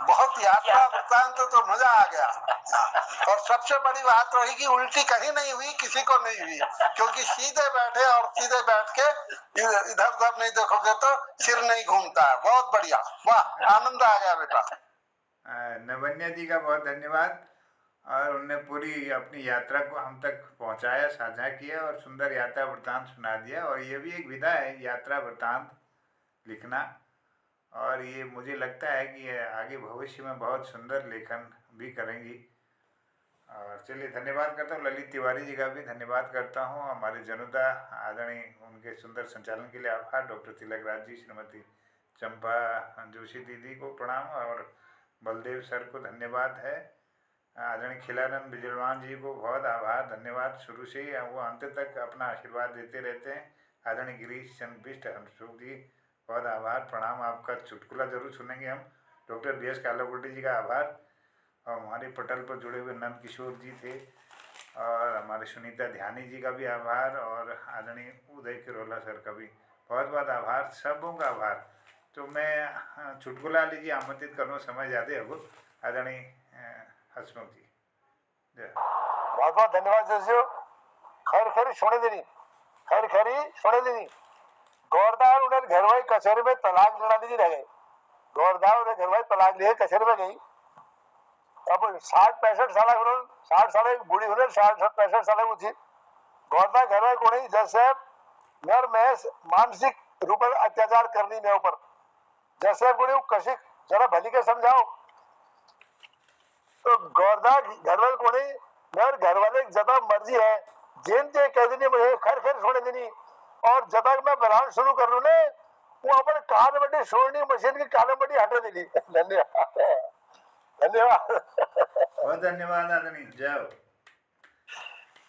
बहुत यात्रा वृत्तांत, तो मजा आ गया। और सबसे बड़ी बात रही कि उल्टी कहीं नहीं हुई, किसी को नहीं हुई, क्योंकि सीधे बैठे और सीधे बैठ के इधर उधर नहीं देखोगे तो सिर नहीं घूमता है। बहुत बढ़िया, वाह, आनंद आ गया बेटा। नवन्या जी का बहुत धन्यवाद, और उनने पूरी अपनी यात्रा को हम तक पहुंचाया, साझा किया और सुंदर यात्रा वृत्तांत सुना दिया। और ये भी एक विधा है यात्रा वृत्तांत लिखना, और ये मुझे लगता है कि आगे भविष्य में बहुत सुंदर लेखन भी करेंगी। और चलिए, धन्यवाद करता हूँ ललित तिवारी जी का भी धन्यवाद करता हूँ, हमारे जनुदा आदरणीय उनके सुंदर संचालन के लिए आभार। डॉक्टर तिलक राज जी, श्रीमती चंपा जोशी दीदी को प्रणाम, और बलदेव सर को धन्यवाद है। आदरणीय खिलानंद बिजलवान जी को बहुत आभार, धन्यवाद। शुरू से ही वो अंत तक अपना आशीर्वाद देते रहते हैं। आदरणीय गिरीश चंद्र बिष्ट हंसुख जी, बहुत आभार, प्रणाम। आपका चुटकुला जरूर सुनेंगे हम। डॉक्टर बी एस कालाकोटी जी का आभार, और हमारे पटल पर जुड़े हुए नंद किशोर जी थे, और हमारे सुनीता ध्यानी जी का भी आभार, और आदरणीय उदय किरोला सर का भी बहुत बहुत आभार, सबों का आभार। तो मैं चुटकुला लीजिए आमंत्रित करूँ, समय ज़्यादा है वो, आदरणीय हसमुख जी। बहुत बहुत धन्यवाद जोशियो। खरी खरी सोने देनी, खरी खरी सोने देनी। गौरदार उन्हें घरवाई कचहरी में तलाक लड़ा दी रह गई। गौरदार उन्हें घरवाई तलाक लिए कचहरी में गई। अब 60-65 साल 60 साल बूढ़ी होने 60-65 साल ऊंची गौरदार घरवाई को नहीं, जैसे घर में मानसिक रूप में अत्याचार करनी मेरे ऊपर, जैसे को कशिक जरा भली के समझाओ। तो गौरदार घरवाले को नहीं, मेरे घर वाले ज्यादा मर्जी है, जेन जे कह देनी मुझे खैर खैर छोड़ देनी, और जब तक मैं बनाना शुरू कर लू ने, वो अपने कान बड़ी छोड़नी मशीन की कान बड़ी हटा देनी। धन्यवाद, धन्यवाद, बहुत धन्यवाद आदरणीय, जय हो।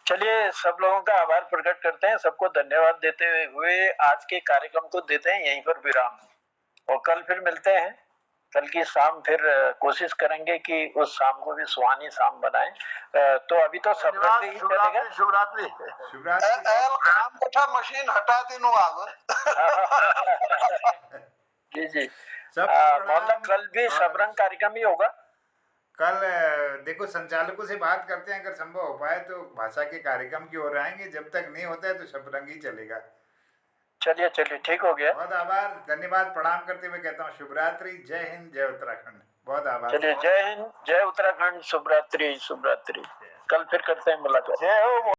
चलिए, सब लोगों का आभार प्रकट करते हैं, सबको धन्यवाद देते हुए आज के कार्यक्रम को देते हैं यहीं पर विराम, और कल फिर मिलते हैं। कल की शाम फिर कोशिश करेंगे कि उस शाम को भी सुहानी शाम बनाएं। तो अभी तो सबरात्रि ही चलेगा। शिवरात्रि, शिवरात्रि मशीन हटा देनु आग। जी जी, मतलब कल भी सबरंग कार्यक्रम ही होगा। कल देखो, संचालकों से बात करते हैं, अगर संभव हो पाए तो भाषा के कार्यक्रम की ओर आएंगे, जब तक नहीं होता है तो सबरंग ही चलेगा। चलिए चलिए, ठीक हो गया। बहुत आभार, धन्यवाद, प्रणाम करते हुए कहता हूँ शुभरात्रि, जय हिंद, जय उत्तराखंड। बहुत आभार। चलिए, जय हिंद, जय उत्तराखंड, शुभरात्रि, शुभरात्रि। कल फिर करते हैं मुलाकात। जय हो।